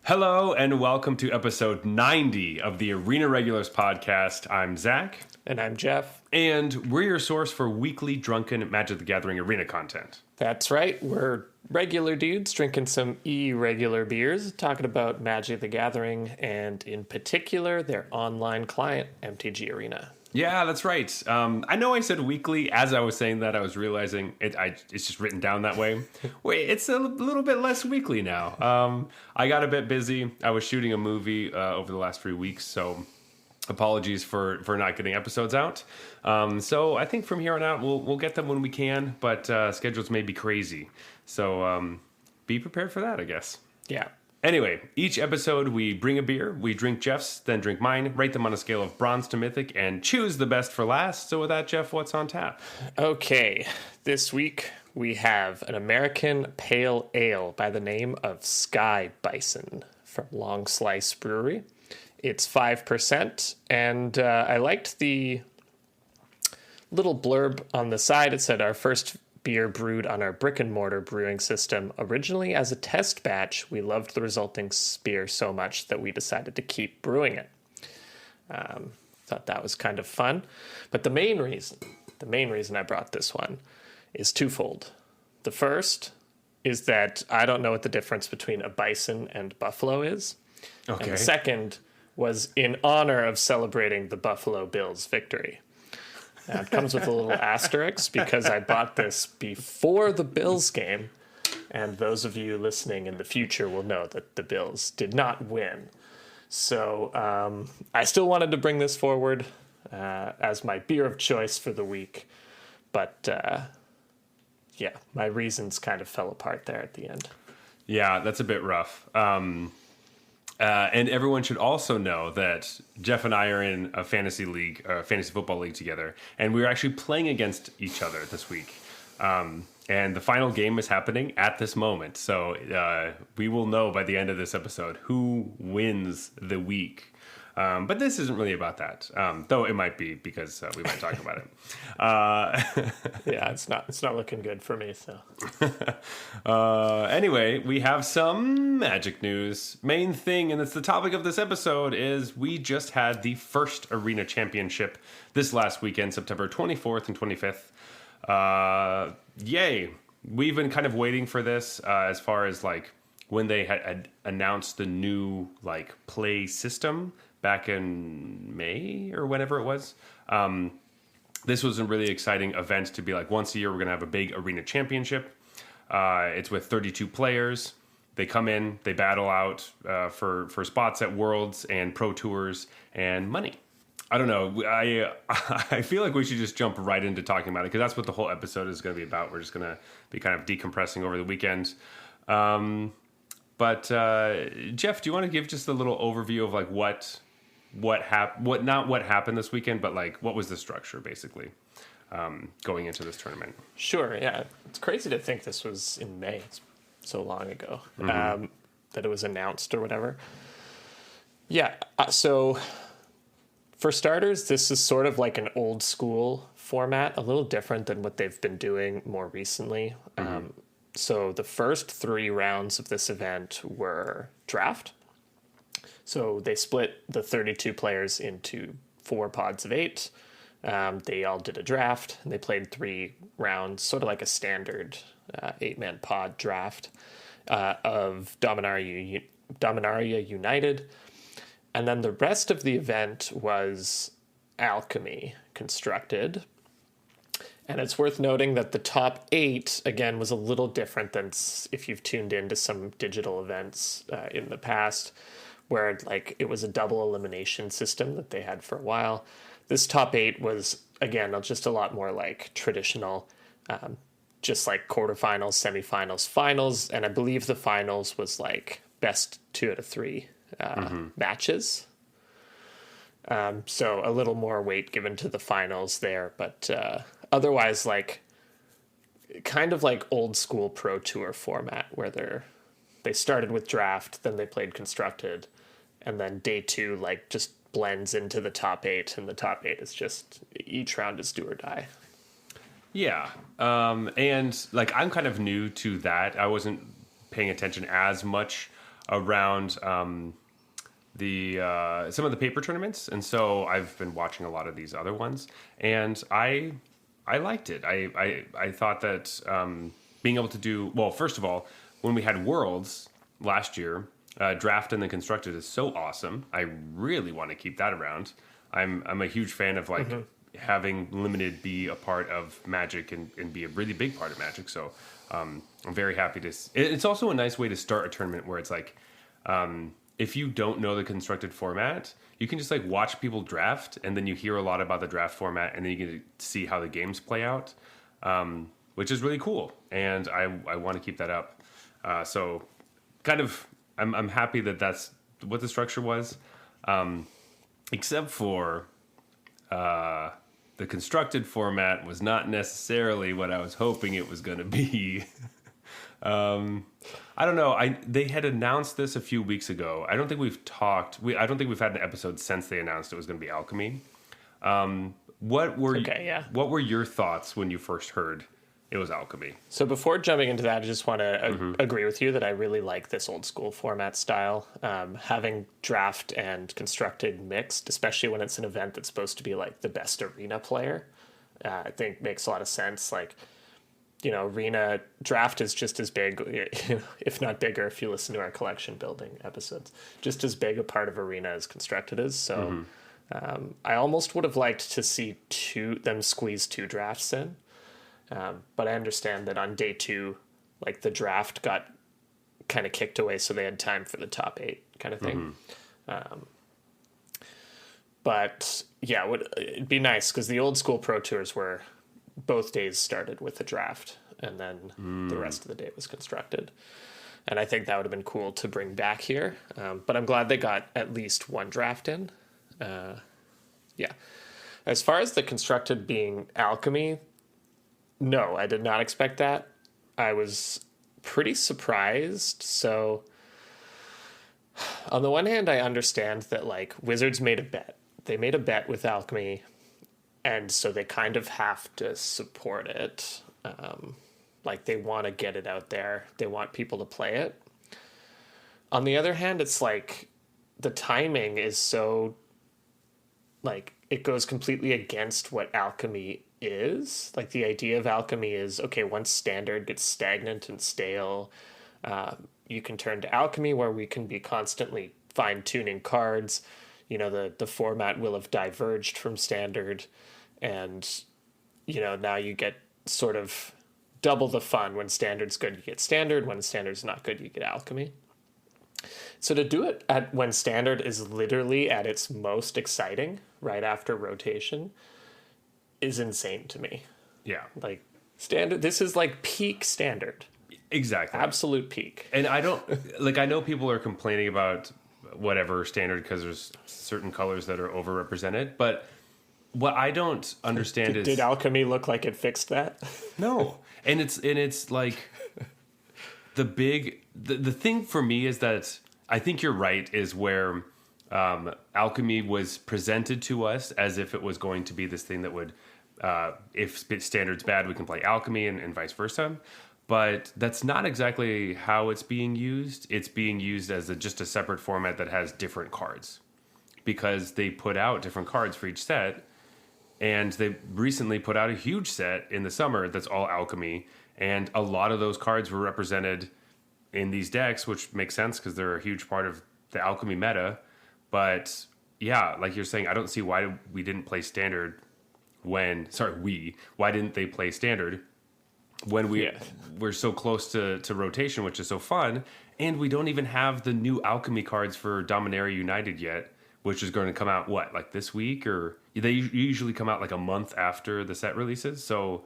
Hello and welcome to episode 90 of the Arena Regulars podcast. I'm Zach. And I'm Jeff. And we're your source for weekly drunken Magic the Gathering arena content. That's right. We're regular dudes drinking some irregular beers, talking about Magic the Gathering, and in particular, their online client, MTG Arena. Yeah, that's right. I know I said weekly. As I was saying that, I was realizing it's just written down that way. Wait, it's a little bit less weekly now. I got a bit busy. I was shooting a movie over the last 3 weeks, so apologies for not getting episodes out. So I think from here on out, we'll get them when we can, but schedules may be crazy. So be prepared for that, I guess. Yeah. Anyway, each episode we bring a beer, we drink Jeff's, then drink mine, rate them on a scale of bronze to mythic, and choose the best for last. So with that, Jeff, what's on tap? Okay, this week we have an American Pale Ale by the name of Sky Bison from Long Slice Brewery. It's 5%, and I liked the little blurb on the side. It said, our first beer brewed on our brick and mortar brewing system. Originally as a test batch, we loved the resulting beer so much that we decided to keep brewing it. Thought that was kind of fun. But the main reason I brought this one is twofold. The first is that I don't know what the difference between a bison and buffalo is. Okay. And the second was in honor of celebrating the Buffalo Bills' victory. Now, it comes with a little asterisk because I bought this before the Bills game, and those of you listening in the future will know that the Bills did not win. So I still wanted to bring this forward as my beer of choice for the week, but yeah, my reasons kind of fell apart there at the end. Yeah, that's a bit rough. And everyone should also know that Jeff and I are in a fantasy league, fantasy football league together, and we're actually playing against each other this week. And the final game is happening at this moment. So we will know by the end of this episode who wins the week. But this isn't really about that, though it might be because we might talk about it. Yeah, it's not looking good for me. So anyway, we have some Magic news. Main thing, and it's the topic of this episode, is we just had the first Arena Championship this last weekend, September 24th and 25th. Yay! We've been kind of waiting for this as far as like when they had announced the new like play system back in May or whenever it was. This was a really exciting event to be like, once a year, we're going to have a big arena championship. It's with 32 players. They come in, they battle out for spots at Worlds and Pro Tours and money. I don't know. I feel like we should just jump right into talking about it because that's what the whole episode is going to be about. We're just going to be kind of decompressing over the weekend. But Jeff, do you want to give just a little overview of like what happened this weekend, but like what was the structure basically going into this tournament? Sure, yeah, it's crazy to think this was in May. It's so long ago that it was announced or whatever. Yeah, so for starters, this is sort of like an old school format, a little different than what they've been doing more recently. So the first 3 rounds of this event were draft. So they split the 32 players into 4 pods of 8. They all did a draft, and they played 3 rounds, sort of like a standard 8-man pod draft of Dominaria United. And then the rest of the event was Alchemy Constructed. And it's worth noting that the top 8, again, was a little different than if you've tuned into some digital events in the past, where like it was a double elimination system that they had for a while. This top 8 was, again, just a lot more like traditional, just like quarterfinals, semifinals, finals, and I believe the finals was like best 2 out of 3 matches. So a little more weight given to the finals there, but otherwise like kind of like old school Pro Tour format where they started with draft, then they played constructed, and then day 2 like just blends into the top 8, and the top 8 is just each round is do or die. Yeah. And like I'm kind of new to that. I wasn't paying attention as much around the some of the paper tournaments, and so I've been watching a lot of these other ones, and I liked it. I thought that being able to do well. First of all, when we had Worlds last year, draft and then constructed is so awesome. I really want to keep that around. I'm a huge fan of like having limited be a part of Magic and be a really big part of Magic. So I'm very happy to. It's also a nice way to start a tournament where it's like. If you don't know the constructed format, you can just like watch people draft, and then you hear a lot about the draft format, and then you get to see how the games play out, which is really cool. And I want to keep that up. So, kind of, I'm happy that that's what the structure was, except for the constructed format was not necessarily what I was hoping it was going to be. I don't know. They had announced this a few weeks ago. I don't think we've talked. I don't think we've had an episode since they announced it was going to be alchemy. What were your thoughts when you first heard it was alchemy? So before jumping into that, I just want to agree with you that I really like this old school format style. Having draft and constructed mixed, especially when it's an event that's supposed to be like the best arena player, I think makes a lot of sense. Like, you know, arena draft is just as big, if not bigger, if you listen to our collection building episodes, just as big a part of arena as constructed is. So I almost would have liked to see them squeeze 2 drafts in. But I understand that on day 2, like the draft got kind of kicked away, so they had time for the top 8 kind of thing. But yeah, it'd be nice because the old school Pro Tours were both days started with the draft, and then the rest of the day was constructed. And I think that would have been cool to bring back here. But I'm glad they got at least 1 draft in. Yeah. As far as the constructed being alchemy, no, I did not expect that. I was pretty surprised. So on the one hand, I understand that like Wizards made a bet. They made a bet with alchemy, and so they kind of have to support it. Like they want to get it out there. They want people to play it. On the other hand, it's like the timing is so like it goes completely against what alchemy is. Like the idea of alchemy is, okay, once standard gets stagnant and stale, you can turn to alchemy where we can be constantly fine-tuning cards. You know, the format will have diverged from standard, and, you know, now you get sort of double the fun. When standard's good, you get standard. When standard's not good, you get alchemy. So to do it when standard is literally at its most exciting, right after rotation, is insane to me. Yeah. Like standard, this is like peak standard. Exactly. Absolute peak. And I don't, like, I know people are complaining about whatever standard because there's certain colors that are overrepresented, but what I don't understand is... Did alchemy look like it fixed that? No. And it's like the thing for me is that I think you're right, is where alchemy was presented to us as if it was going to be this thing that would, if standard's bad, we can play alchemy and vice versa. But that's not exactly how it's being used. It's being used as just a separate format that has different cards, because they put out different cards for each set. And they recently put out a huge set in the summer that's all alchemy. And a lot of those cards were represented in these decks, which makes sense because they're a huge part of the alchemy meta. But yeah, like you're saying, I don't see why we didn't play standard why didn't they play standard when we're so close to rotation, which is so fun. And we don't even have the new alchemy cards for Dominaria United yet, which is going to come out, like this week? Or they usually come out like a month after the set releases. So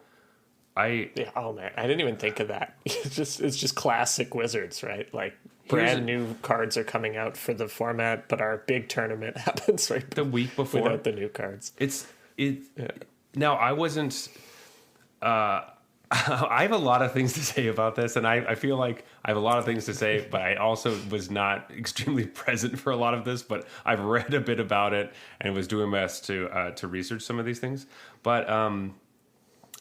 oh man, I didn't even think of that. It's just classic Wizards, right? Like brand new cards are coming out for the format, but our big tournament happens right the week before without the new cards. Now I wasn't. I have a lot of things to say about this, and I feel like I have a lot of things to say, but I also was not extremely present for a lot of this. But I've read a bit about it and was doing my best to research some of these things. But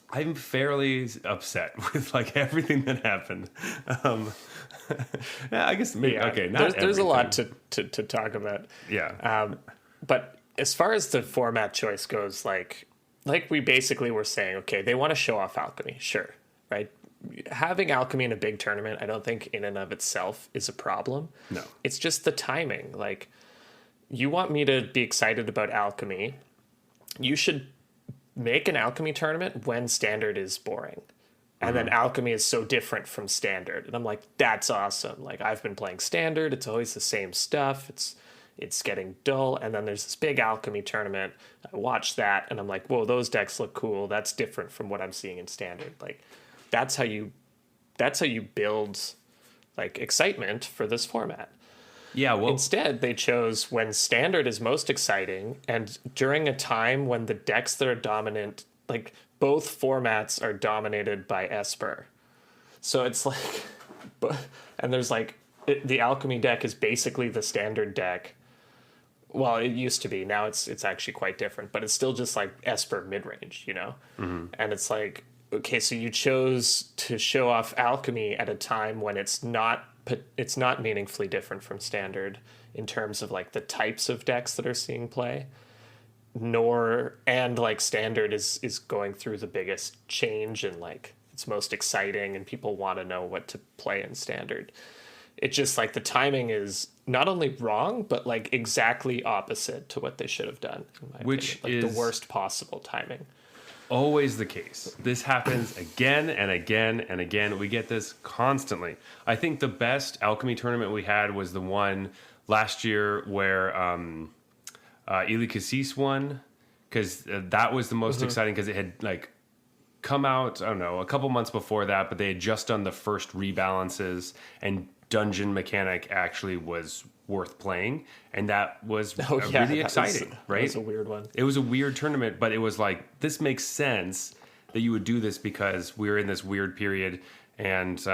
I'm fairly upset with like everything that happened. Um, yeah, I guess maybe okay. Not there's a lot everything. to talk about. Yeah. But as far as the format choice goes, like we basically were saying, okay, they want to show off alchemy, sure, right? Having alchemy in a big tournament, I don't think in and of itself is a problem. No. It's just the timing. Like, you want me to be excited about alchemy, you should make an alchemy tournament when standard is boring. And then alchemy is so different from standard. And I'm like, that's awesome. Like, I've been playing standard, it's always the same stuff. It's getting dull. And then there's this big alchemy tournament. I watch that and I'm like, whoa, those decks look cool. That's different from what I'm seeing in standard. Like, that's how you build like excitement for this format. Yeah. Well, Instead, they chose when standard is most exciting and during a time when the decks that are dominant, like both formats are dominated by Esper. So it's like, and there's like, the alchemy deck is basically the standard deck. Well, it used to be. Now it's actually quite different, but it's still just like Esper mid-range, you know? And it's like, okay, so you chose to show off alchemy at a time when it's not meaningfully different from standard in terms of like the types of decks that are seeing play, and like standard is going through the biggest change and like it's most exciting and people want to know what to play in standard. It's just like the timing is not only wrong, but like exactly opposite to what they should have done. In my Which opinion. Like is the worst possible timing. always the case. This happens again and again and again. We get this constantly. I think the best alchemy tournament we had was the one last year where Ili Cassis won, because that was the most exciting because it had like come out, I don't know, a couple months before that, but they had just done the first rebalances and dungeon mechanic actually was worth playing, and that was really exciting, right? That was a weird one. It was a weird tournament, but it was like, this makes sense that you would do this because we're in this weird period and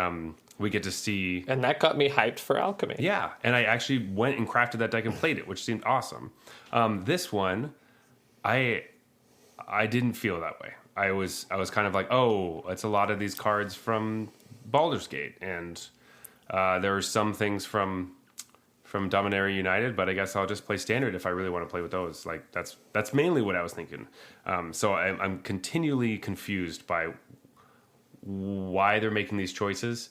we get to see. And that got me hyped for alchemy. Yeah, and I actually went and crafted that deck and played it, which seemed awesome. This one, I didn't feel that way. I was kind of like, oh, it's a lot of these cards from Baldur's Gate, and there are some things from Dominaria United, but I guess I'll just play standard if I really want to play with those. Like that's mainly what I was thinking. So I'm continually confused by why they're making these choices,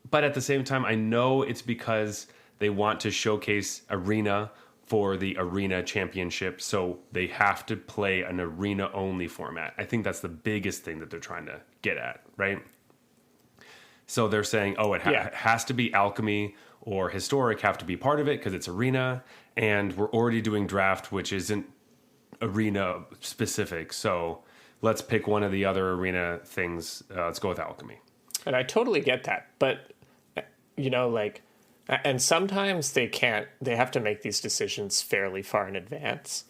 but at the same time, I know it's because they want to showcase Arena for the Arena Championship, so they have to play an Arena only format. I think that's the biggest thing that they're trying to get at, right? So they're saying, oh, it has to be alchemy or historic have to be part of it because it's arena, and we're already doing draft, which isn't arena specific. So let's pick one of the other arena things. Let's go with alchemy. And I totally get that, but you know, like, and sometimes they have to make these decisions fairly far in advance.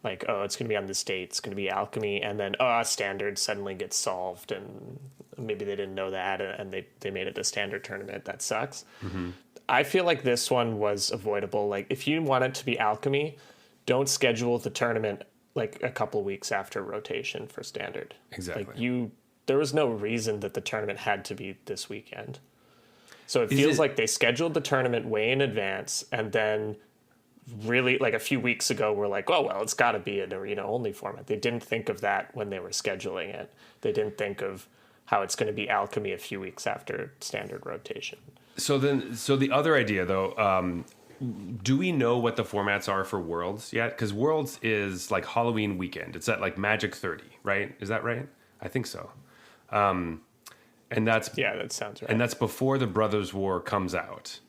Like, oh, it's going to be on this date, it's going to be alchemy, and then standard suddenly gets solved, and maybe they didn't know that, and they made it a standard tournament. That sucks. I feel like this one was avoidable. Like, if you want it to be alchemy, don't schedule the tournament like a couple weeks after rotation for standard. Exactly. Like, there was no reason that the tournament had to be this weekend. So it feels like they scheduled the tournament way in advance, and then really like a few weeks ago we're like, oh, well, it's got to be an arena only format. They didn't think of that when they were scheduling it. They didn't think of how it's going to be alchemy a few weeks after standard rotation. So the other idea though, do we know what the formats are for Worlds yet? Because Worlds is like Halloween weekend. It's at like Magic 30, right? Is that right? I think so. And that sounds right. And that's before the Brothers War comes out.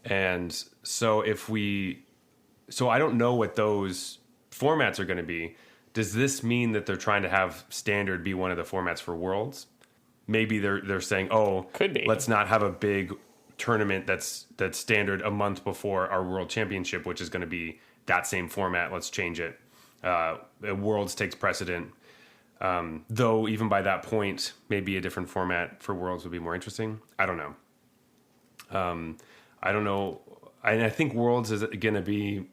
And so I don't know what those formats are going to be. Does this mean that they're trying to have standard be one of the formats for Worlds? Maybe they're saying, oh, could be. Let's not have a big tournament that's standard a month before our World Championship, which is going to be that same format. Let's change it. Worlds takes precedent. Though even by that point, maybe a different format for Worlds would be more interesting. I don't know. And I think Worlds is going to be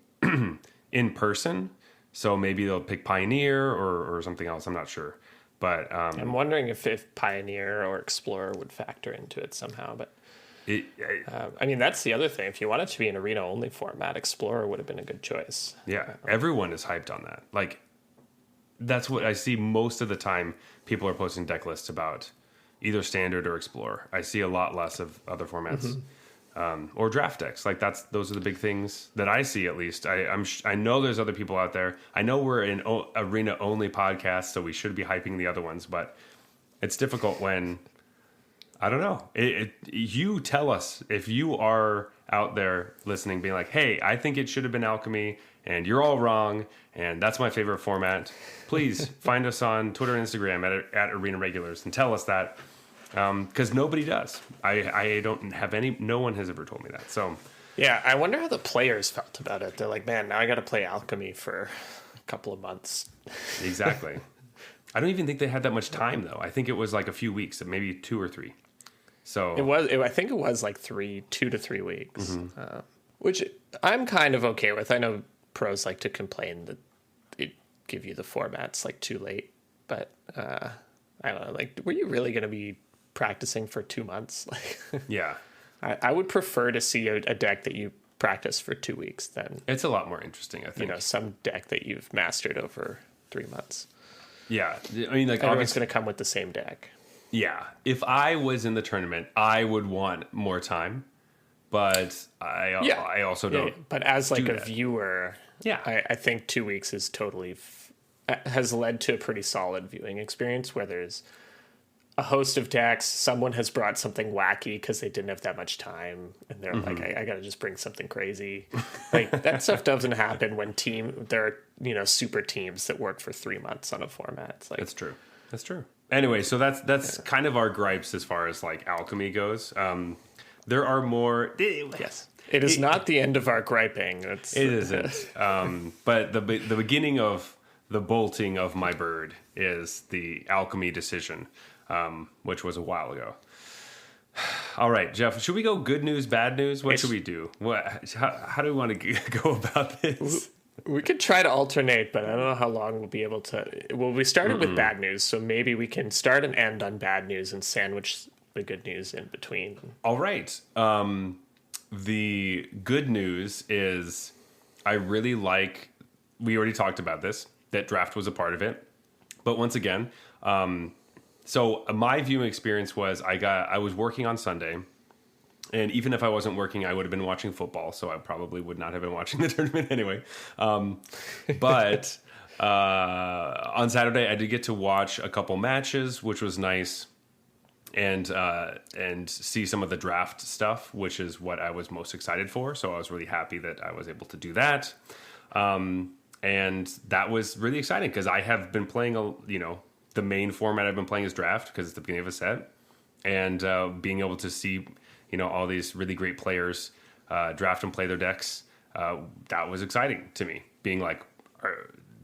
in person, so maybe they'll pick Pioneer or something else. I'm not sure. But I'm wondering if Pioneer or Explorer would factor into it somehow. But I mean, that's the other thing. If you want it to be an arena-only format, Explorer would have been a good choice. yeah, everyone is hyped on that. Like, that's what I see most of the time. People are posting deck lists about either Standard or Explorer. I see a lot less of other formats. Or draft decks. Like those are the big things that I see, at least. I know there's other people out there. I know we're an arena only podcast, so we should be hyping the other ones, but it's difficult when, I don't know. You tell us if you are out there listening, being like, hey, I think it should have been Alchemy, and you're all wrong, and that's my favorite format. Please find us on Twitter and Instagram at Arena Regulars and tell us that. Because nobody does. I don't have any. No one has ever told me that. So yeah, I wonder how the players felt about it. They're like, man, now I got to play Alchemy for a couple of months. Exactly. I don't even think they had that much time though. I think it was like a few weeks, maybe 2 or 3. So I think it was like 2 to 3 weeks, which I'm kind of okay with. I know pros like to complain that it give you the formats like too late, but I don't know. Like, were you really going to be practicing for 2 months? Like, yeah, I would prefer to see a deck that you practice for 2 weeks than it's a lot more interesting. I think some deck that you've mastered over 3 months. Yeah, I mean, like, everyone's going to come with the same deck. Yeah, if I was in the tournament, I would want more time, but I also don't. Yeah. But as like a viewer, I think 2 weeks is totally has led to a pretty solid viewing experience where there's a host of decks. Someone has brought something wacky because they didn't have that much time, and they're like, I got to just bring something crazy. Like, that stuff doesn't happen when there are super teams that work for 3 months on a format. It's like, That's true. Anyway, so that's kind of our gripes as far as like Alchemy goes. There are more. Yes, it is not the end of our griping. It isn't. But the beginning of the bolting of my bird is the Alchemy decision, which was a while ago. All right, Jeff, should we go good news, bad news? What should we do? How do we want to go about this? We could try to alternate, but I don't know how long we'll be able to. Well, we started with bad news, so maybe we can start and end on bad news and sandwich the good news in between. All right. The good news is I really like, we already talked about this, that draft was a part of it. But once again, so my viewing experience was I was working on Sunday. And even if I wasn't working, I would have been watching football, so I probably would not have been watching the tournament anyway. But on Saturday, I did get to watch a couple matches, which was nice, and see some of the draft stuff, which is what I was most excited for. So I was really happy that I was able to do that, and that was really exciting because I have been playing the main format I've been playing is draft because it's the beginning of a set, and being able to see all these really great players draft and play their decks. That was exciting to me. Being like,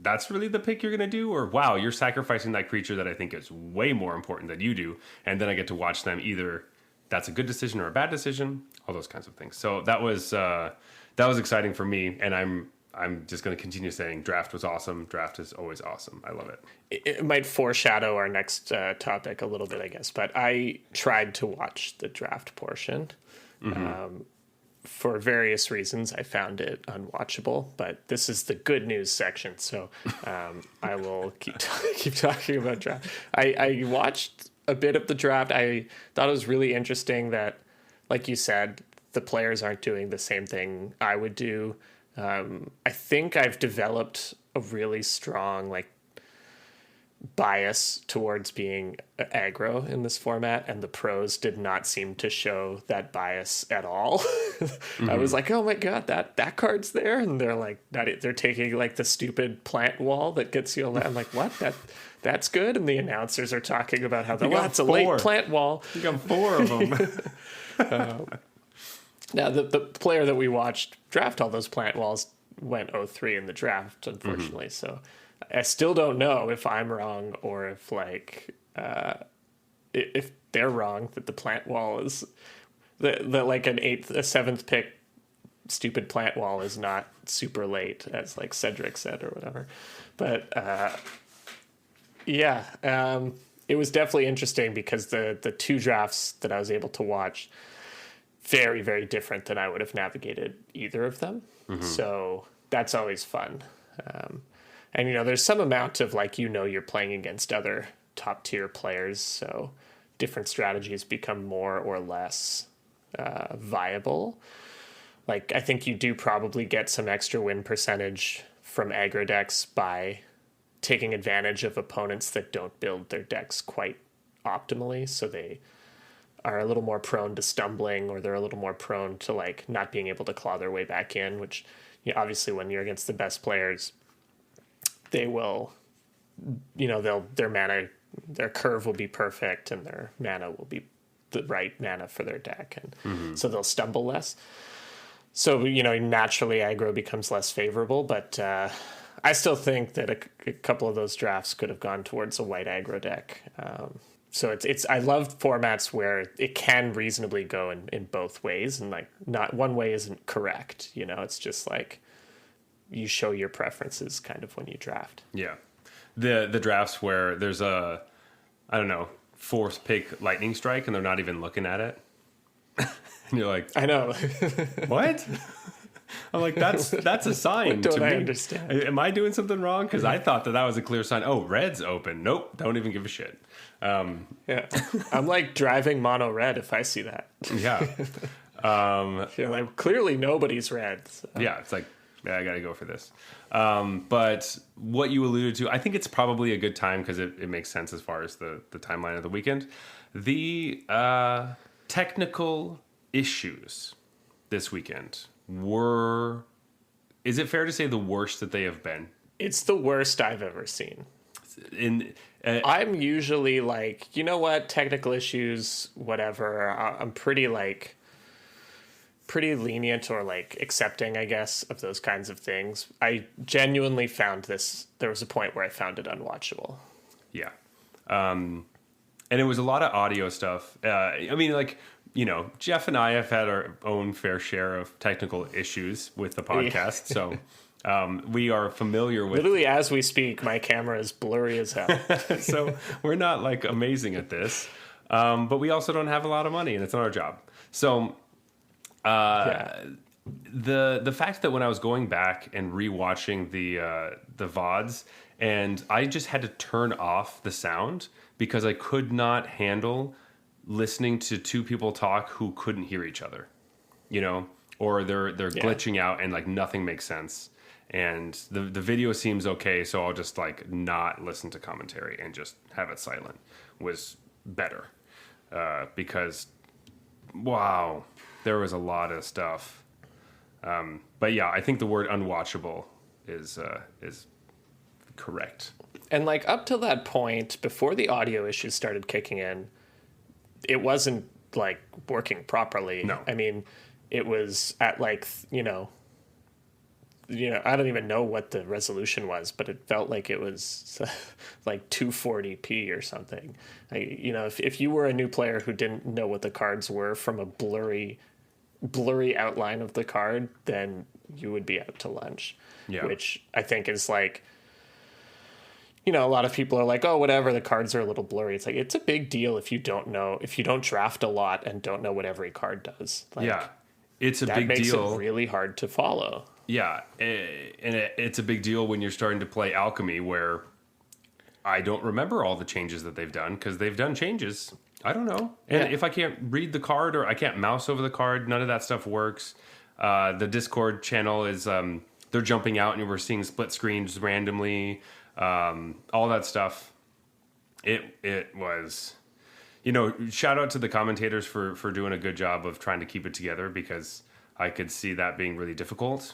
that's really the pick you're going to do? Or, wow, you're sacrificing that creature that I think is way more important than you do. And then I get to watch them either that's a good decision or a bad decision, all those kinds of things. So that was exciting for me. And I'm just going to continue saying draft was awesome. Draft is always awesome. I love it. It might foreshadow our next topic a little bit, I guess. But I tried to watch the draft portion. For various reasons, I found it unwatchable. But this is the good news section, so I will keep talking about draft. I watched a bit of the draft. I thought it was really interesting that, like you said, the players aren't doing the same thing I would do. I think I've developed a really strong bias towards being aggro in this format, and the pros did not seem to show that bias at all. I was like, oh my god, that card's there, and they're like they're taking the stupid plant wall that gets you. I'm like, what? That's good, and the announcers are talking about how it's a late plant wall. You got 4 of them. Now, the player that we watched draft all those plant walls went 0-3 in the draft, unfortunately. So I still don't know if I'm wrong or if if they're wrong that the plant wall is that an 8th, a 7th pick stupid plant wall is not super late, as Cedric said or whatever. But Yeah, it was definitely interesting because the two drafts that I was able to watch, very, very different than I would have navigated either of them. So that's always fun. And, there's some amount of like, you're playing against other top tier players. So different strategies become more or less viable. Like, I think you do probably get some extra win percentage from aggro decks by taking advantage of opponents that don't build their decks quite optimally. So they are a little more prone to stumbling, or they're a little more prone to like not being able to claw their way back in, which obviously when you're against the best players, they will, their curve will be perfect and their mana will be the right mana for their deck. And so they'll stumble less. So, naturally aggro becomes less favorable, but I still think that a couple of those drafts could have gone towards a white aggro deck. So I love formats where it can reasonably go in both ways, and like not one way isn't correct. It's just like you show your preferences kind of when you draft. Yeah. The drafts where there's a, I don't know, fourth pick lightning strike and they're not even looking at it. And you're like, I know. what? I'm like, that's a sign. Don't to I me. understand? Am I doing something wrong? Because I thought that was a clear sign. Oh, red's open. Nope, don't even give a shit. Yeah, I'm like driving mono red if I see that. Yeah. Like clearly nobody's red. So. Yeah, it's like, yeah, I got to go for this. But what you alluded to, I think it's probably a good time because it makes sense as far as the timeline of the weekend. The technical issues this weekend were, is it fair to say, the worst that they have been? It's the worst I've ever seen. I'm usually like, what, technical issues, whatever. I'm pretty lenient or like accepting, I guess, of those kinds of things. I genuinely found there was a point where I found it unwatchable. Yeah. And it was a lot of audio stuff. I mean, like, Jeff and I have had our own fair share of technical issues with the podcast. So we are familiar with... Literally, as we speak, my camera is blurry as hell. So we're not like amazing at this. But we also don't have a lot of money and it's not our job. So the fact that when I was going back and rewatching the VODs, and I just had to turn off the sound because I could not handle listening to two people talk who couldn't hear each other, or they're glitching out and like nothing makes sense. And the video seems okay, so I'll just like not listen to commentary and just have it silent was better. Because wow, there was a lot of stuff. But yeah, I think the word unwatchable is correct. And like up till that point, before the audio issues started kicking in, it wasn't like working properly. No. I mean, it was at like, I don't even know what the resolution was, but it felt like it was like 240p or something. If you were a new player who didn't know what the cards were from a blurry outline of the card, then you would be out to lunch. Yeah. Which I think is like, a lot of people are like, oh, whatever, the cards are a little blurry. It's like, it's a big deal if you don't draft a lot and don't know what every card does. Like, yeah, it's a big deal. That makes it really hard to follow. Yeah, and it's a big deal when you're starting to play Alchemy, where I don't remember all the changes that they've done because they've done changes. I don't know. And if I can't read the card or I can't mouse over the card, none of that stuff works. The Discord channel is, they're jumping out and we're seeing split screens randomly. All that stuff. It was, shout out to the commentators for doing a good job of trying to keep it together, because I could see that being really difficult.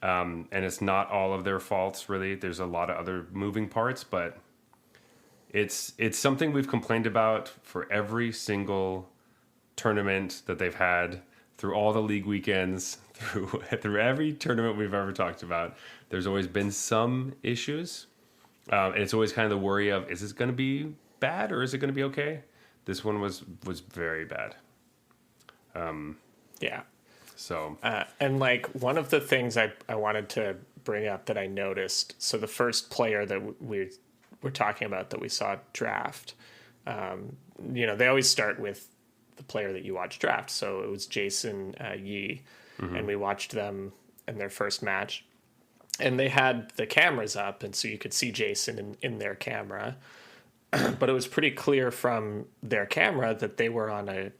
And it's not all of their faults, really. There's a lot of other moving parts, but it's something we've complained about for every single tournament that they've had, through all the league weekends, through every tournament we've ever talked about. There's always been some issues. And it's always kind of the worry of, is this going to be bad or is it going to be okay? This one was very bad. Yeah. So. And like one of the things I wanted to bring up that I noticed. So the first player that we we're talking about that we saw draft, they always start with the player that you watch draft. So it was Jason Yee, and we watched them in their first match. And they had the cameras up, and so you could see Jason in their camera. But it was pretty clear from their camera that they were on a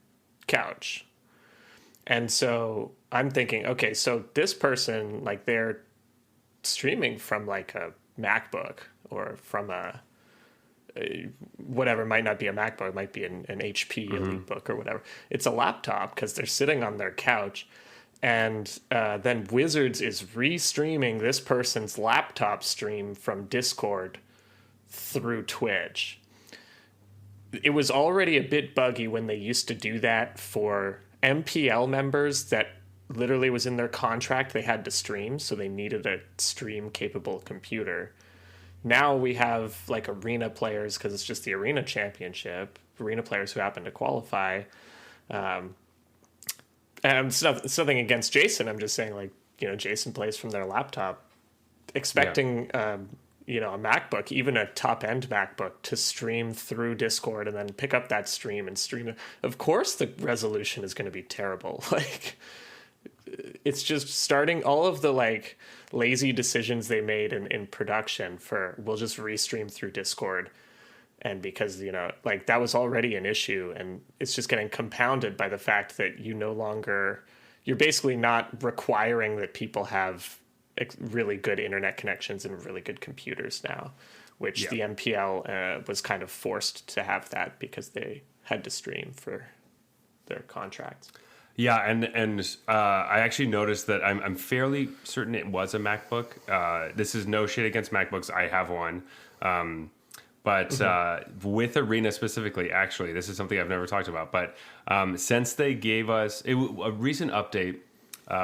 couch. And so I'm thinking, okay, so this person, like, they're streaming from like a MacBook or from a whatever, might not be a MacBook, it might be an HP EliteBook or whatever. It's a laptop because they're sitting on their couch. And then Wizards is re-streaming this person's laptop stream from Discord through Twitch. It was already a bit buggy when they used to do that for MPL members that literally was in their contract. They had to stream, so they needed a stream-capable computer. Now we have like arena players, because it's just the arena championship, arena players who happen to qualify. And it's nothing against Jason. I'm just saying, like, Jason plays from their laptop, expecting, a MacBook, even a top-end MacBook, to stream through Discord and then pick up that stream and stream it. Of course, the resolution is going to be terrible. Like, it's just starting all of the like lazy decisions they made in production for we'll just restream through Discord. And because, like, that was already an issue, and it's just getting compounded by the fact that you're basically not requiring that people have really good internet connections and really good computers now, which the MPL was kind of forced to have that because they had to stream for their contracts. Yeah, and I actually noticed that I'm fairly certain it was a MacBook. This is no shade against MacBooks. I have one. But with Arena specifically, actually, this is something I've never talked about. But since they gave us a recent update,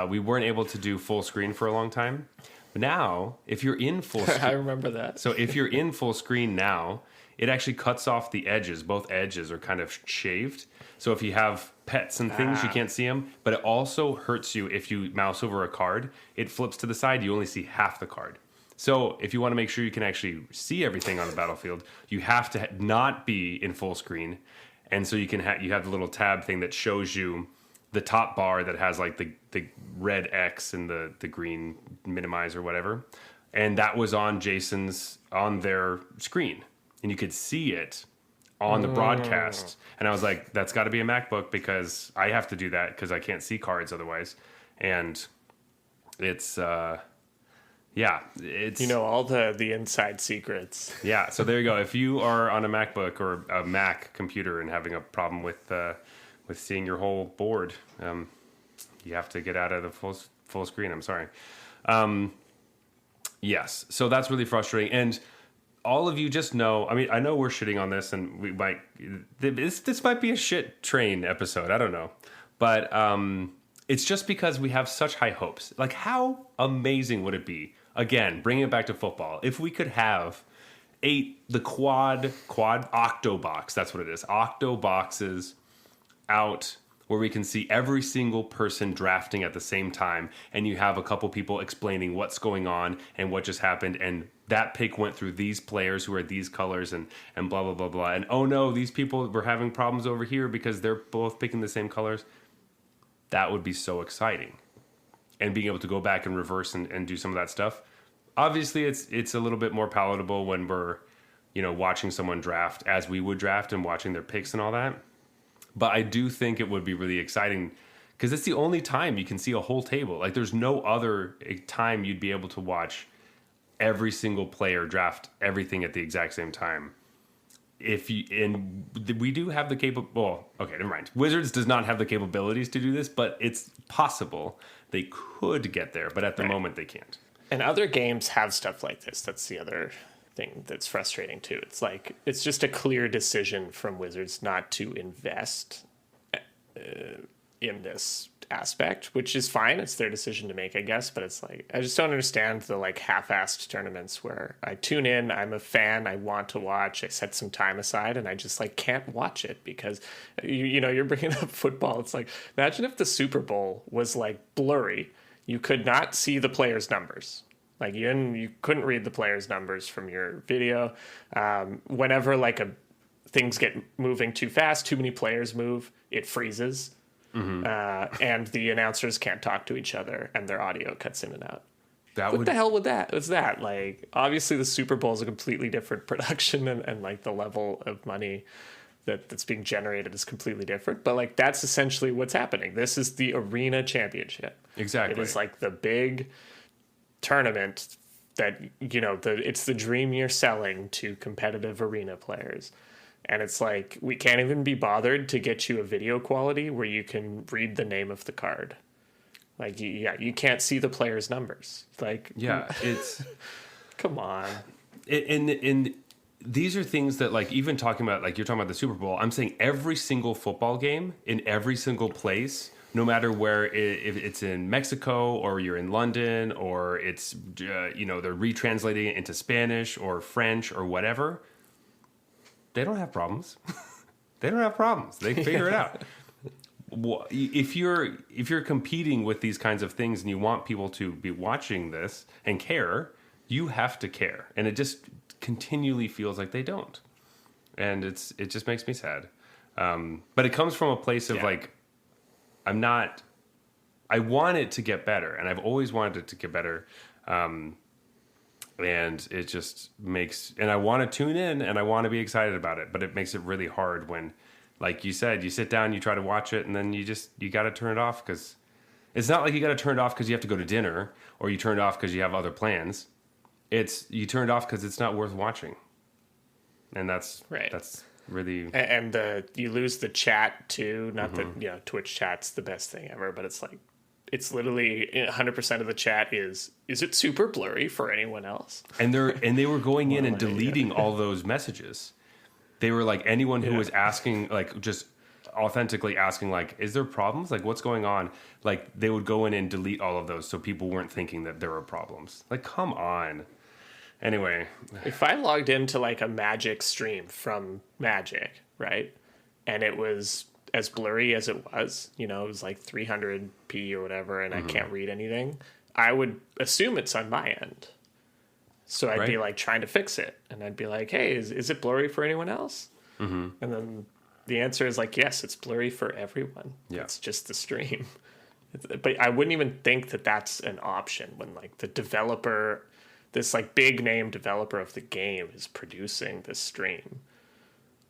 we weren't able to do full screen for a long time. But now, if you're in full screen... I remember that. So if you're in full screen now, it actually cuts off the edges. Both edges are kind of shaved. So if you have pets and things, you can't see them. But it also hurts you if you mouse over a card. It flips to the side. You only see half the card. So if you want to make sure you can actually see everything on the battlefield, you have to not be in full screen. And so you have the little tab thing that shows you the top bar that has like the red X and the green minimize or whatever. And that was on their screen. And you could see it on the broadcast. And I was like, that's got to be a MacBook because I have to do that because I can't see cards otherwise. And it's... it's all the inside secrets. Yeah, so there you go. If you are on a MacBook or a Mac computer and having a problem with seeing your whole board, you have to get out of the full screen. I'm sorry. Yes, so that's really frustrating. And all of you just know. I mean, I know we're shitting on this, and we might. This might be a shit train episode. I don't know, but it's just because we have such high hopes. Like, how amazing would it be? Again, bringing it back to football. If we could have the quad octo box, that's what it is. Octo boxes out where we can see every single person drafting at the same time, and you have a couple people explaining what's going on and what just happened, and that pick went through these players who are these colors and blah, blah, blah, blah. And oh no, these people were having problems over here because they're both picking the same colors. That would be so exciting. And being able to go back and reverse and do some of that stuff. Obviously, it's a little bit more palatable when we're, watching someone draft as we would draft and watching their picks and all that. But I do think it would be really exciting because it's the only time you can see a whole table. Like, there's no other time you'd be able to watch every single player draft everything at the exact same time. We do have the okay, never mind. Wizards does not have the capabilities to do this, but it's possible they could get there, but at the moment they can't. And other games have stuff like this. That's the other thing that's frustrating too. It's like, it's just a clear decision from Wizards not to invest in this aspect, which is fine. It's their decision to make, I guess. But it's like, I just don't understand the like half-assed tournaments where I tune in, I'm a fan, I want to watch, I set some time aside, and I just like can't watch it because you're bringing up football. It's like, imagine if the Super Bowl was like blurry. You could not see the players' numbers. Like you couldn't read the players' numbers from your video. Whenever like things get moving too fast, too many players move, it freezes. And the announcers can't talk to each other and their audio cuts in and out. What the hell was that? Like, obviously the Super Bowl is a completely different production and like the level of money that's being generated is completely different. But like, that's essentially what's happening. This is the Arena Championship. Exactly. It is like the big tournament that, it's the dream you're selling to competitive arena players. And it's like, we can't even be bothered to get you a video quality where you can read the name of the card. Like, you can't see the player's numbers. Like, it's come on. And these are things that, like, even talking about, like, you're talking about the Super Bowl, I'm saying every single football game in every single place, no matter where, if it's in Mexico or you're in London or it's, they're retranslating it into Spanish or French or whatever, they don't have problems. They don't have problems. They figure it out. If you're competing with these kinds of things and you want people to be watching this and care, you have to care. And it just continually feels like they don't. And it just makes me sad. But it comes from a place of like, I want it to get better, and I've always wanted it to get better. And it just makes, and I want to tune in and I want to be excited about it, but it makes it really hard when, like you said, you sit down, you try to watch it, and then you got to turn it off, because it's not like you got to turn it off because you have to go to dinner or you turn it off because you have other plans. You turn it off because it's not worth watching. And that's right. That's really... And you lose the chat too. Not that, Twitch chat's the best thing ever, but it's like, it's literally 100% of the chat is it super blurry for anyone else? And they were going in and deleting all those messages. They were like, anyone who was asking, like, just authentically asking, like, is there problems? Like, what's going on? Like, they would go in and delete all of those so people weren't thinking that there were problems. Like, come on. Anyway. If I logged into, like, a Magic stream from Magic, right, and it was as blurry as it was, it was like 300p or whatever, and I can't read anything, I would assume it's on my end. So I'd be like trying to fix it, and I'd be like, hey, is it blurry for anyone else? And then the answer is like, yes, it's blurry for everyone. Yeah. It's just the stream. But I wouldn't even think that that's an option when like the developer, this like big name developer of the game, is producing this stream.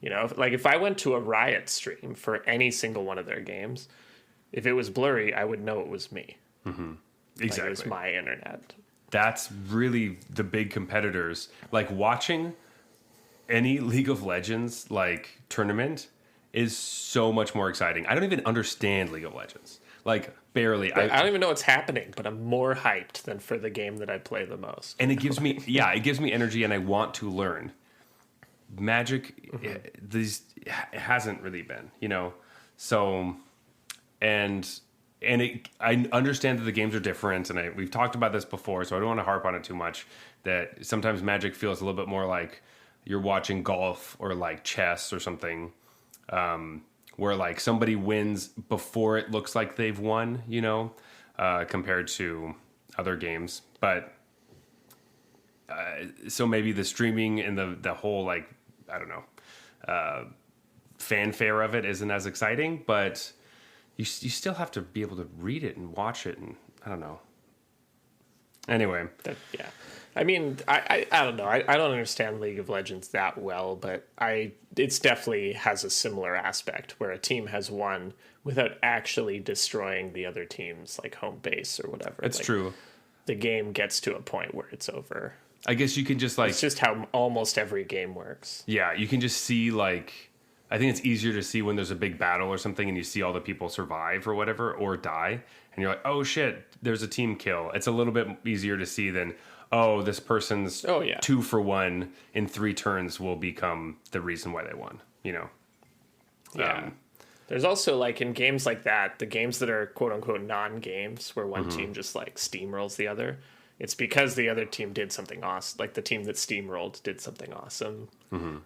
Like if I went to a Riot stream for any single one of their games, if it was blurry, I would know it was me. Exactly. Like it was my internet. That's really the big competitors. Like, watching any League of Legends like tournament is so much more exciting. I don't even understand League of Legends. Like, barely. I don't even know what's happening, but I'm more hyped than for the game that I play the most. And it gives me energy, and I want to learn. Magic, it hasn't really been, So, I understand that the games are different, and we've talked about this before, so I don't want to harp on it too much, that sometimes Magic feels a little bit more like you're watching golf or like chess or something, where like somebody wins before it looks like they've won, compared to other games. But so maybe the streaming and the whole, like, I don't know, fanfare of it isn't as exciting, but you still have to be able to read it and watch it, and I don't know. Anyway. I mean, I don't know. I don't understand League of Legends that well, but it's definitely has a similar aspect where a team has won without actually destroying the other team's like home base or whatever. It's like, true. The game gets to a point where it's over. I guess you can just like... It's just how almost every game works. Yeah, you can just see like... I think it's easier to see when there's a big battle or something and you see all the people survive or whatever or die. And you're like, oh shit, there's a team kill. It's a little bit easier to see than, oh, this person's 2 for 1 in 3 turns will become the reason why they won, Yeah. There's also, like, in games like that, the games that are quote-unquote non-games, where one team just, like, steamrolls the other, it's because the other team did something awesome. Like, the team that steamrolled did something awesome.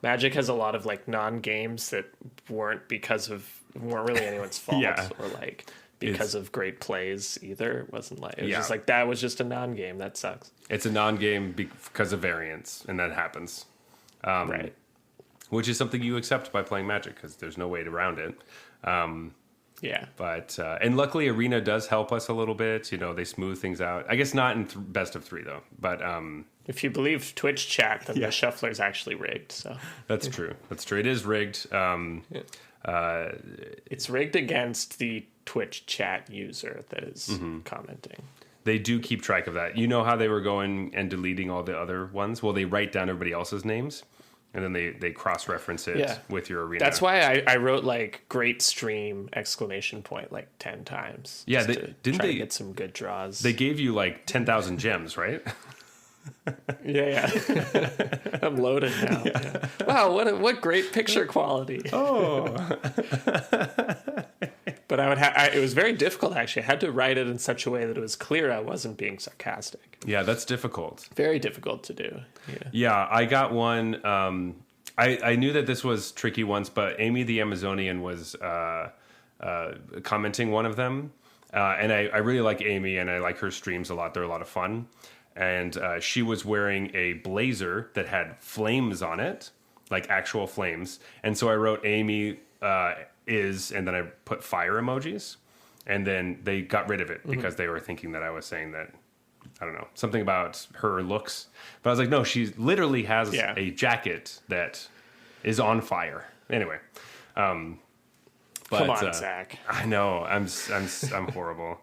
Magic has a lot of, like, non-games that weren't really anyone's fault. Or, like, because of great plays either. It wasn't like, it was Yeah. just like, that was just a non-game. That sucks. It's a non-game because of variance, and that happens. Right. Which is something you accept by playing Magic, because there's no way around it. Yeah. But and luckily Arena does help us a little bit. You know, they smooth things out. I guess not in best of 3 though. But If you believe Twitch chat, then the shuffler's actually rigged. So that's true. That's true. It is rigged. it's rigged against the Twitch chat user that is commenting. They do keep track of that. You know how they were going and deleting all the other ones? Well, they write down everybody else's names, and then they cross-reference it with your Arena. That's why I wrote like "great stream!" like 10 times. Yeah, just didn't try they to get some good draws? They gave you like 10,000 gems, right? Yeah. I'm loaded now. Yeah. Wow, what great picture quality. Oh. But it was very difficult actually. I had to write it in such a way that it was clear I wasn't being sarcastic. Yeah, that's difficult. Very difficult to do. Yeah, I got one. I knew that this was tricky once, but Amy the Amazonian was commenting one of them. And I really like Amy, and I like her streams a lot. They're a lot of fun. And she was wearing a blazer that had flames on it, like actual flames. And so I wrote Amy and then I put fire emojis. And then they got rid of it because they were thinking that I was saying that, I don't know, something about her looks. But I was like, no, she literally has a jacket that is on fire. Anyway. But, Come on, Zach. I know. I'm horrible.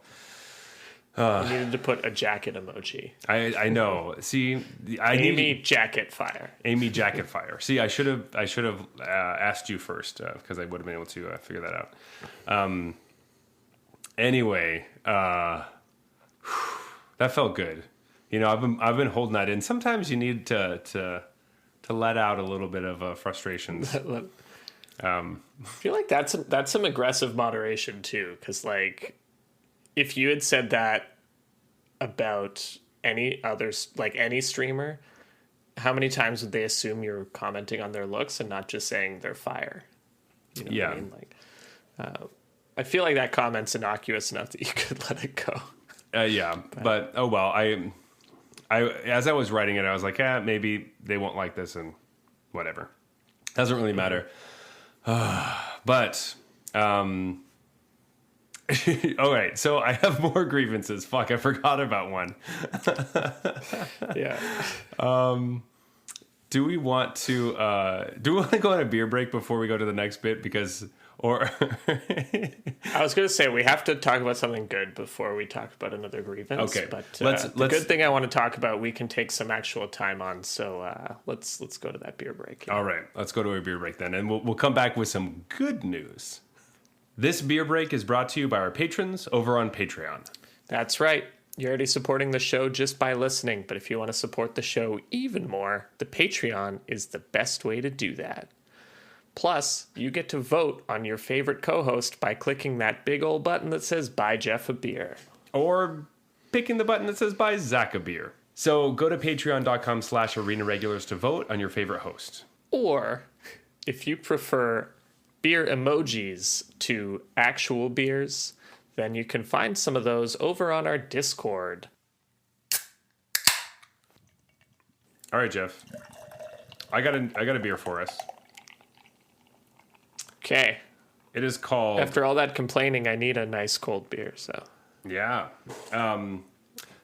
You needed to put a jacket emoji. I know. See, Amy jacket fire. Amy jacket fire. See, I should have asked you first because I would have been able to figure that out. Anyway, that felt good. You know, I've been holding that in. Sometimes you need to let out a little bit of frustrations. I feel like that's some aggressive moderation too, because like, if you had said that about any others, like any streamer, how many times would they assume you're commenting on their looks and not just saying they're fire? You know what I mean? Like, I feel like that comment's innocuous enough that you could let it go. But oh well. I as I was writing it, I was like, maybe they won't like this, and whatever. Doesn't really matter. But. All right, so I have more grievances. Fuck, I forgot about one. Yeah. Do we want to go on a beer break before we go to the next bit? I was going to say we have to talk about something good before we talk about another grievance. Okay, but let's the good thing I want to talk about, we can take some actual time on. So let's go to that beer break. All right, let's go to a beer break then, and we'll come back with some good news. This beer break is brought to you by our patrons over on Patreon. That's right. You're already supporting the show just by listening, but if you want to support the show even more, the Patreon is the best way to do that. Plus, you get to vote on your favorite co-host by clicking that big old button that says Buy Jeff a Beer. Or picking the button that says Buy Zach a Beer. So go to patreon.com/arenaregulars to vote on your favorite host. Or, if you prefer beer emojis to actual beers, then you can find some of those over on our Discord. All right, Jeff. I got a beer for us. Okay. It is called... After all that complaining, I need a nice cold beer, so... Yeah.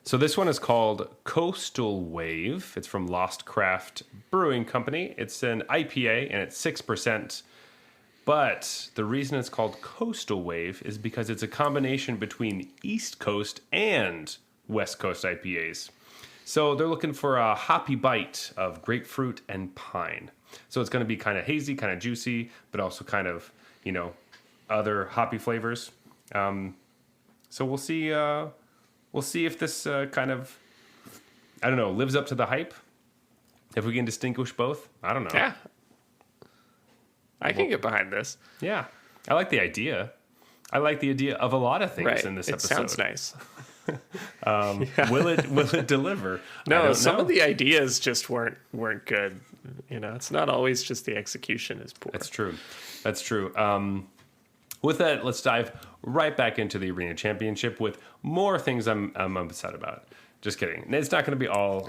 So this one is called Coastal Wave. It's from Lost Craft Brewing Company. It's an IPA, and it's 6%. But the reason it's called Coastal Wave is because it's a combination between East Coast and West Coast IPAs. So they're looking for a hoppy bite of grapefruit and pine. So it's going to be kind of hazy, kind of juicy, but also kind of, other hoppy flavors. So we'll see if this kind of, I don't know, lives up to the hype. If we can distinguish both. I don't know. Yeah. I can get behind this. Yeah. I like the idea. I like the idea of a lot of things in this episode. It sounds nice. Will it deliver? No, some of the ideas just weren't good. It's not always just the execution is poor. That's true. with that, let's dive right back into the Arena Championship with more things I'm upset about. Just kidding. It's not going to be all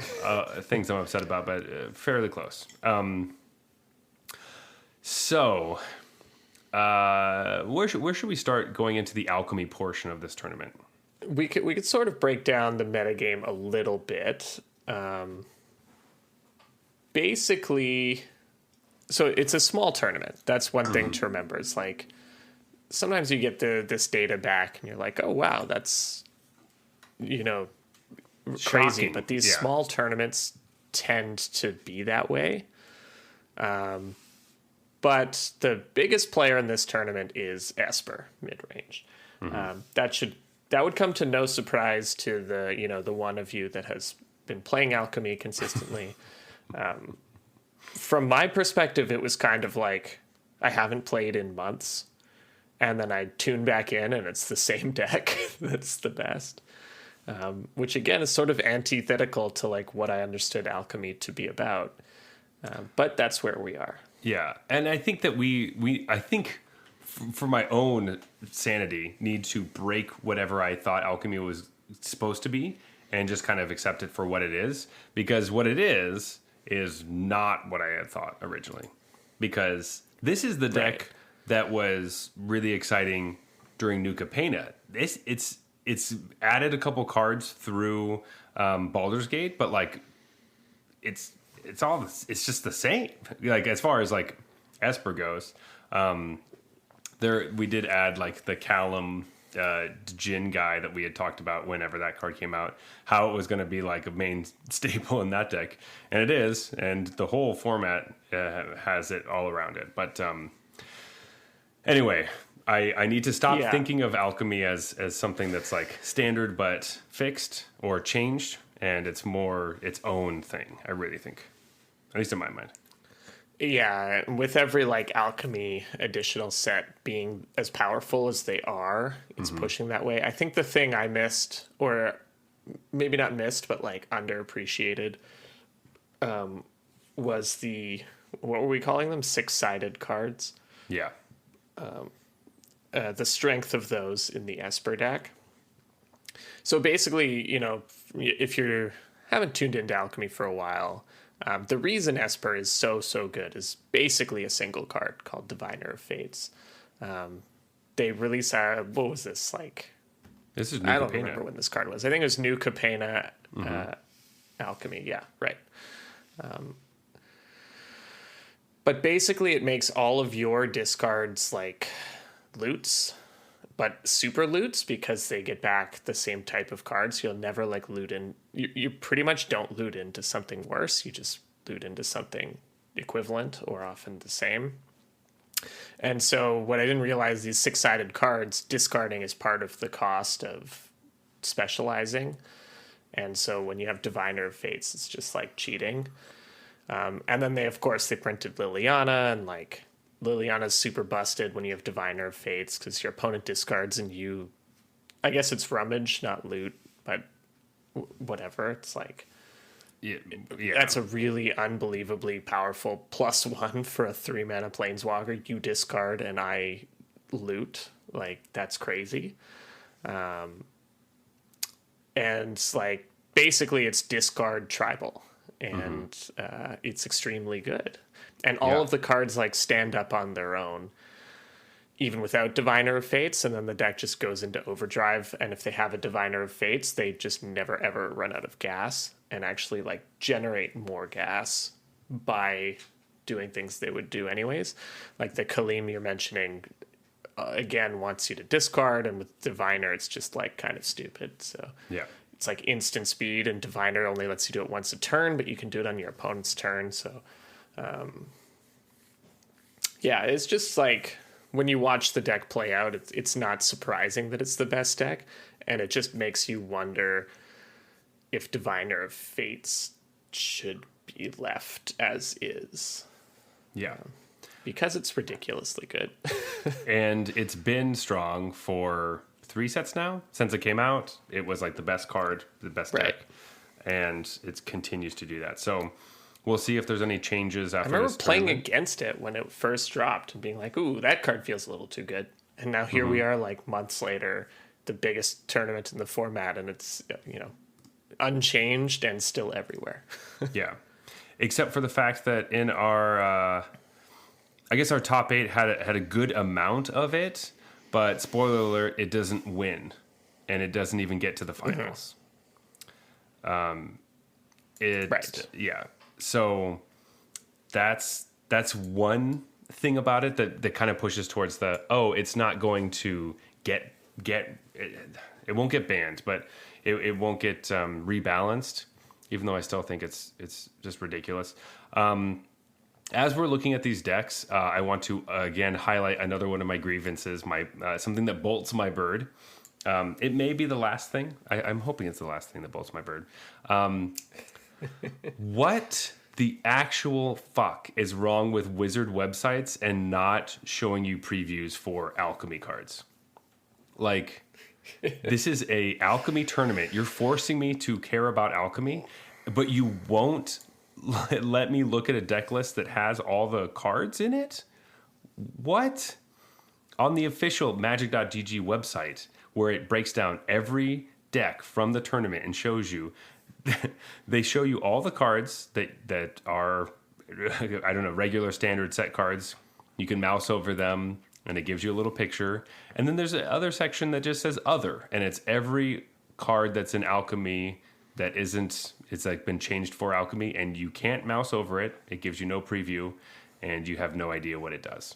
things I'm upset about, but fairly close. So, where should we start going into the alchemy portion of this tournament? We could sort of break down the metagame a little bit. Basically, so it's a small tournament. That's one thing to remember. It's like sometimes you get this data back and you're like, oh wow, that's crazy. Shocking. But these small tournaments tend to be that way. But the biggest player in this tournament is Esper mid-range. That would come to no surprise to the one of you that has been playing alchemy consistently. From my perspective, it was kind of like I haven't played in months, and then I tune back in, and it's the same deck that's the best. Which again is sort of antithetical to like what I understood alchemy to be about. But that's where we are. Yeah, and I think that I think for my own sanity, need to break whatever I thought alchemy was supposed to be and just kind of accept it for what it is, because what it is not what I had thought originally. Because this is the deck that was really exciting during New Capenna. It's added a couple cards through Baldur's Gate, but like it's just the same. Like as far as like Esper goes, we did add like the Callum Jin guy that we had talked about whenever that card came out, how it was going to be like a main staple in that deck, and it is, and the whole format has it all around it. But anyway, I need to stop thinking of alchemy as something that's like standard but fixed or changed, and it's more its own thing. I really think, at least in my mind. Yeah, with every like alchemy additional set being as powerful as they are, it's pushing that way. I think the thing I missed, or maybe not missed, but like underappreciated, was what were we calling them? 6-sided cards. Yeah. The strength of those in the Esper deck. So basically, if you haven't tuned into alchemy for a while, the reason Esper is so good is basically a single card called Diviner of Fates. They released what was this like? This is New I don't Capenna. remember when this card was. I think it was New Capenna Alchemy. Yeah, right. But basically, it makes all of your discards like loots, but super loots, because they get back the same type of cards. You'll never like loot in. You pretty much don't loot into something worse. You just loot into something equivalent or often the same. And so what I didn't realize, these 6-sided cards, discarding is part of the cost of specializing. And so when you have Diviner of Fates, it's just like cheating. And then they printed Liliana, and like Liliana's super busted when you have Diviner of Fates, because your opponent discards and I guess it's rummage, not loot, but whatever. It's like, that's a really unbelievably powerful +1 for a 3-mana planeswalker. You discard and I loot. Like, that's crazy. And like, basically it's discard tribal, and it's extremely good. And all of the cards like stand up on their own, even without Diviner of Fates, and then the deck just goes into overdrive. And if they have a Diviner of Fates, they just never ever run out of gas, and actually like generate more gas by doing things they would do anyways. Like the Kaleem you're mentioning, again, wants you to discard, and with Diviner, it's just like kind of stupid. So it's like instant speed, and Diviner only lets you do it once a turn, but you can do it on your opponent's turn. So it's just like, when you watch the deck play out, it's not surprising that it's the best deck, and it just makes you wonder if Diviner of Fates should be left as is. Yeah. Because it's ridiculously good. And it's been strong for 3 sets now. Since it came out, it was like the best card, the best deck. And it continues to do that. So we'll see if there's any changes after. I remember playing against it when it first dropped and being like, ooh, that card feels a little too good. And now here we are, like months later, the biggest tournament in the format, and it's, unchanged and still everywhere. Yeah. Except for the fact that in our, I guess our top 8 had a good amount of it, but spoiler alert, it doesn't win, and it doesn't even get to the finals. Right. Yeah. So that's one thing about it that kind of pushes towards it's not going to get it won't get banned, but it won't get rebalanced, even though I still think it's just ridiculous. As we're looking at these decks, I want to again highlight another one of my grievances, something that bolts my bird. It may be the last thing. I'm hoping it's the last thing that bolts my bird. What the actual fuck is wrong with Wizard websites and not showing you previews for alchemy cards? Like, this is a alchemy tournament. You're forcing me to care about alchemy, but you won't let me look at a deck list that has all the cards in it? What? On the official magic.gg website, where it breaks down every deck from the tournament and shows you, they show you all the cards that are, I don't know, regular standard set cards. You can mouse over them, and it gives you a little picture. And then there's another section that just says other, and it's every card that's in alchemy that isn't, it's like been changed for alchemy, and you can't mouse over it. It gives you no preview, and you have no idea what it does.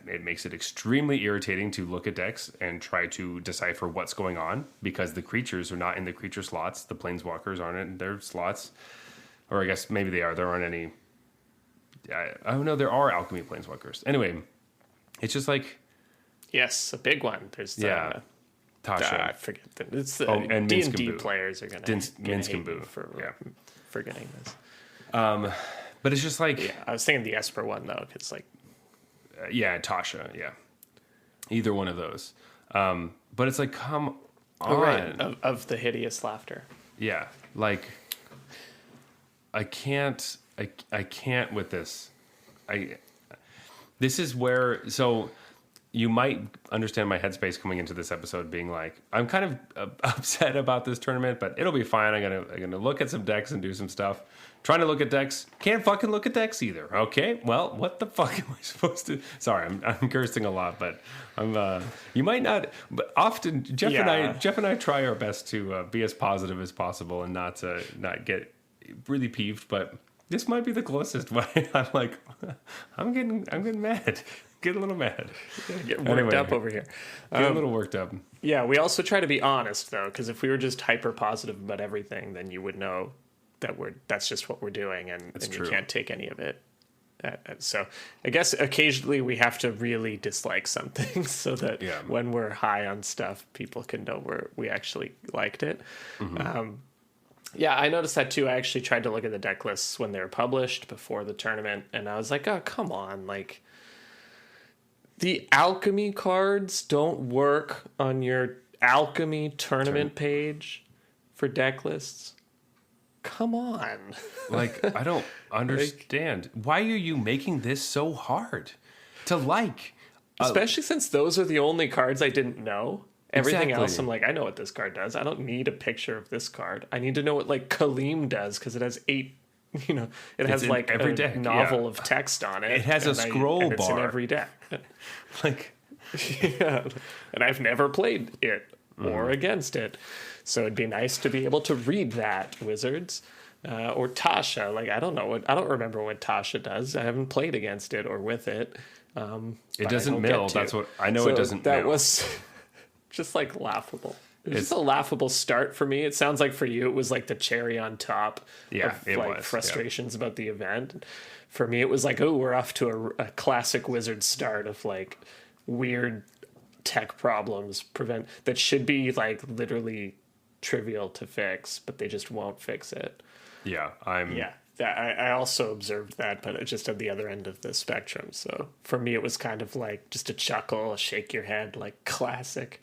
It makes it extremely irritating to look at decks and try to decipher what's going on, because the creatures are not in the creature slots. The planeswalkers aren't in their slots. Or I guess maybe they are. There aren't any. Oh, no, there are alchemy planeswalkers. Anyway, it's just like. Yes, a big one. There's the, Tasha. I forget. It's the and D&D players are going to hate me for forgetting this. But it's just like. Yeah, I was thinking the Esper one, though, because like. Tasha, yeah. Either one of those. But it's like, come on. Oh, right. Of the hideous laughter. Yeah. Like, I can't with this. This is where, so you might understand my headspace coming into this episode being like, I'm kind of upset about this tournament, but it'll be fine. I'm gonna look at some decks and do some stuff. Trying to look at decks, can't fucking look at decks either. Okay, well, what the fuck am I supposed to? Sorry, I'm cursing a lot, but I'm. You might not, but often Jeff and I try our best to be as positive as possible and not get really peeved. But this might be the closest way. I'm like, I'm getting mad. Get a little mad. Get worked up over here. Get a little worked up. Yeah, we also try to be honest though, because if we were just hyper positive about everything, then you would know that that's just what we're doing, and you can't take any of it. So I guess occasionally we have to really dislike something so that when we're high on stuff, people can know we actually liked it. Mm-hmm. I noticed that too. I actually tried to look at the deck lists when they were published before the tournament, and I was like, oh, come on. Like, the alchemy cards don't work on your alchemy tournament page for deck lists. Come on. Like, I don't understand. Why are you making this so hard to like? Especially since those are the only cards I didn't know. Everything Exactly. else, I'm like, I know what this card does. I don't need a picture of this card. I need to know what, like, Kaleem does, because it has 8, it has, like, every a deck, novel of text on it. It has a scroll and bar. It's in every deck. Like, yeah. And I've never played it or against it. So it'd be nice to be able to read that, Wizards. Or Tasha. Like, I don't remember what Tasha does. I haven't played against it or with it. it doesn't mill. That's what I know. So it doesn't that mill. was just like laughable. It was just a laughable start for me. It sounds like for you it was like the cherry on top of like frustrations about the event. For me it was like, oh, we're off to a classic Wizard start of like weird tech problems that should be like literally trivial to fix, but they just won't fix it. I also observed that, but just at the other end of the spectrum. So for me, it was kind of like just a chuckle, a shake your head, like classic.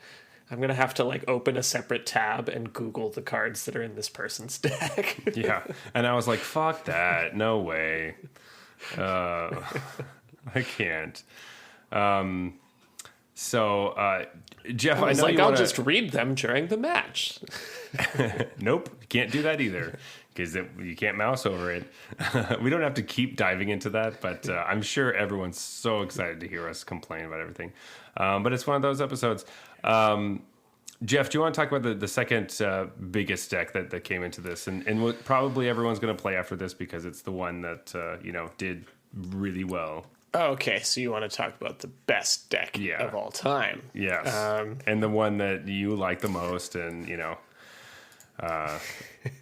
I'm going to have to like open a separate tab and Google the cards that are in this person's deck. Yeah. And I was like, fuck that. No way. I can't. So, Jeff, I was know like, you I'll wanna... just read them during the match. Nope, can't do that either because you can't mouse over it. We don't have to keep diving into that, but I'm sure everyone's so excited to hear us complain about everything. But it's one of those episodes. Jeff, do you want to talk about the second biggest deck that came into this, and what probably everyone's going to play after this because it's the one that did really well. Okay, so you want to talk about the best deck of all time? Yes, and the one that you like the most, and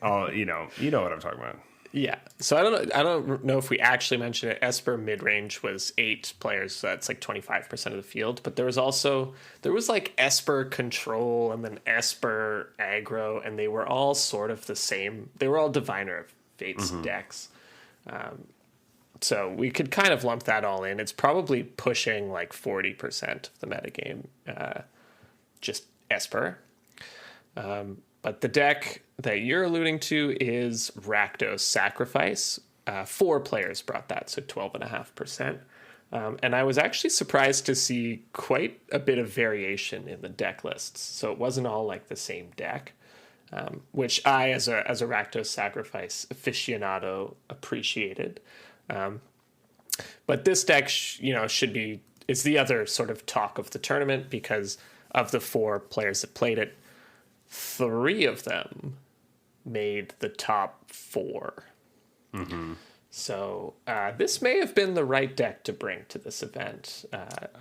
all you know what I'm talking about. Yeah. So I don't know if we actually mentioned it. Esper mid range was 8 players, so that's like 25% of the field. But there was like Esper control and then Esper aggro, and they were all sort of the same. They were all Diviner of Fates decks. So we could kind of lump that all in. It's probably pushing like 40% of the metagame, just Esper. But the deck that you're alluding to is Rakdos Sacrifice. 4 players brought that, so 12.5%. And I was actually surprised to see quite a bit of variation in the deck lists. So it wasn't all like the same deck, which I, as a Rakdos Sacrifice aficionado, appreciated. But this deck, is the other sort of talk of the tournament because of the 4 players that played it. 3 of them made the top 4. So this may have been the right deck to bring to this event.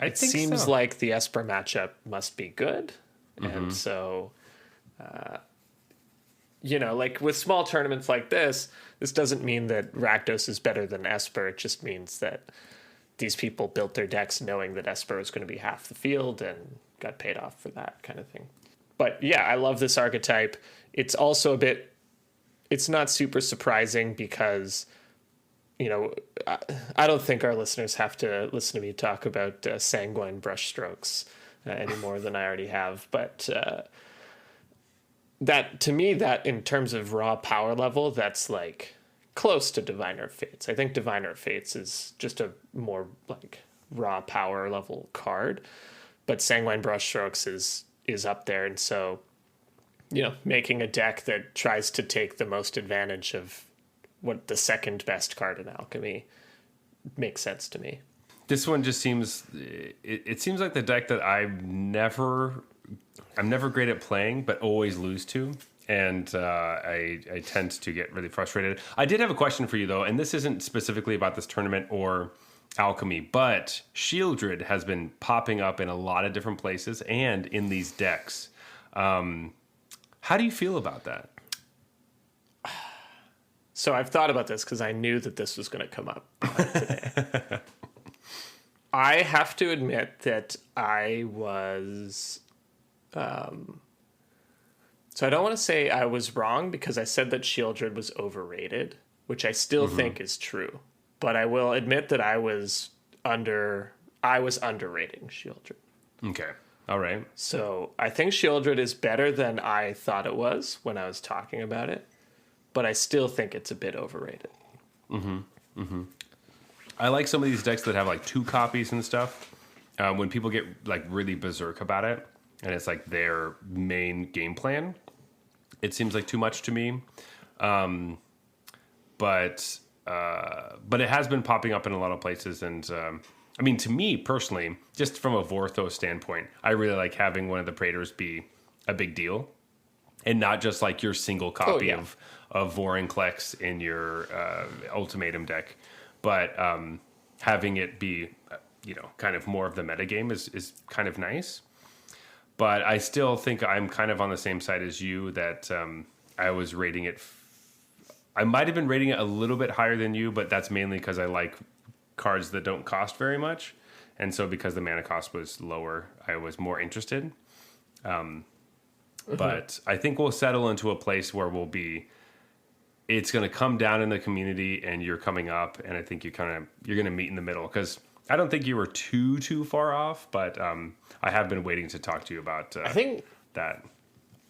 It seems like the Esper matchup must be good. And so, like with small tournaments like this doesn't mean that Rakdos is better than Esper. It just means that these people built their decks knowing that Esper was going to be half the field and got paid off for that kind of thing. But yeah, I love this archetype. It's also it's not super surprising because, I don't think our listeners have to listen to me talk about sanguine brushstrokes any more than I already have. But that, to me, that in terms of raw power level, that's like close to Diviner of Fates. I think Diviner of Fates is just a more like raw power level card, but sanguine brushstrokes is up there. And so, making a deck that tries to take the most advantage of what the second best card in Alchemy makes sense to me. This one just seems, it seems like the deck that I'm never great at playing, but always lose to. And I tend to get really frustrated. I did have a question for you though, and this isn't specifically about this tournament or Alchemy, but Shieldred has been popping up in a lot of different places and in these decks. How do you feel about that? So I've thought about this because I knew that this was going to come up today. I have to admit that I was... so I don't want to say I was wrong because I said that Shieldred was overrated, which I still think is true. But I will admit that I was underrating Shieldred. Okay. All right. So I think Shieldred is better than I thought it was when I was talking about it, but I still think it's a bit overrated. I like some of these decks that have like 2 copies and stuff. When people get like really berserk about it, and it's like their main game plan, it seems like too much to me. But it has been popping up in a lot of places, and to me personally, just from a Vorthos standpoint, I really like having one of the Praetors be a big deal, and not just like your single copy of Vorinclex in your Ultimatum deck, but having it be kind of more of the metagame is kind of nice. But I still think I'm kind of on the same side as you that I was rating it. I might have been rating it a little bit higher than you, but that's mainly because I like cards that don't cost very much. And so because the mana cost was lower, I was more interested. But I think we'll settle into a place where it's going to come down in the community and you're coming up. And I think you're going to meet in the middle because I don't think you were too far off, but I have been waiting to talk to you about that.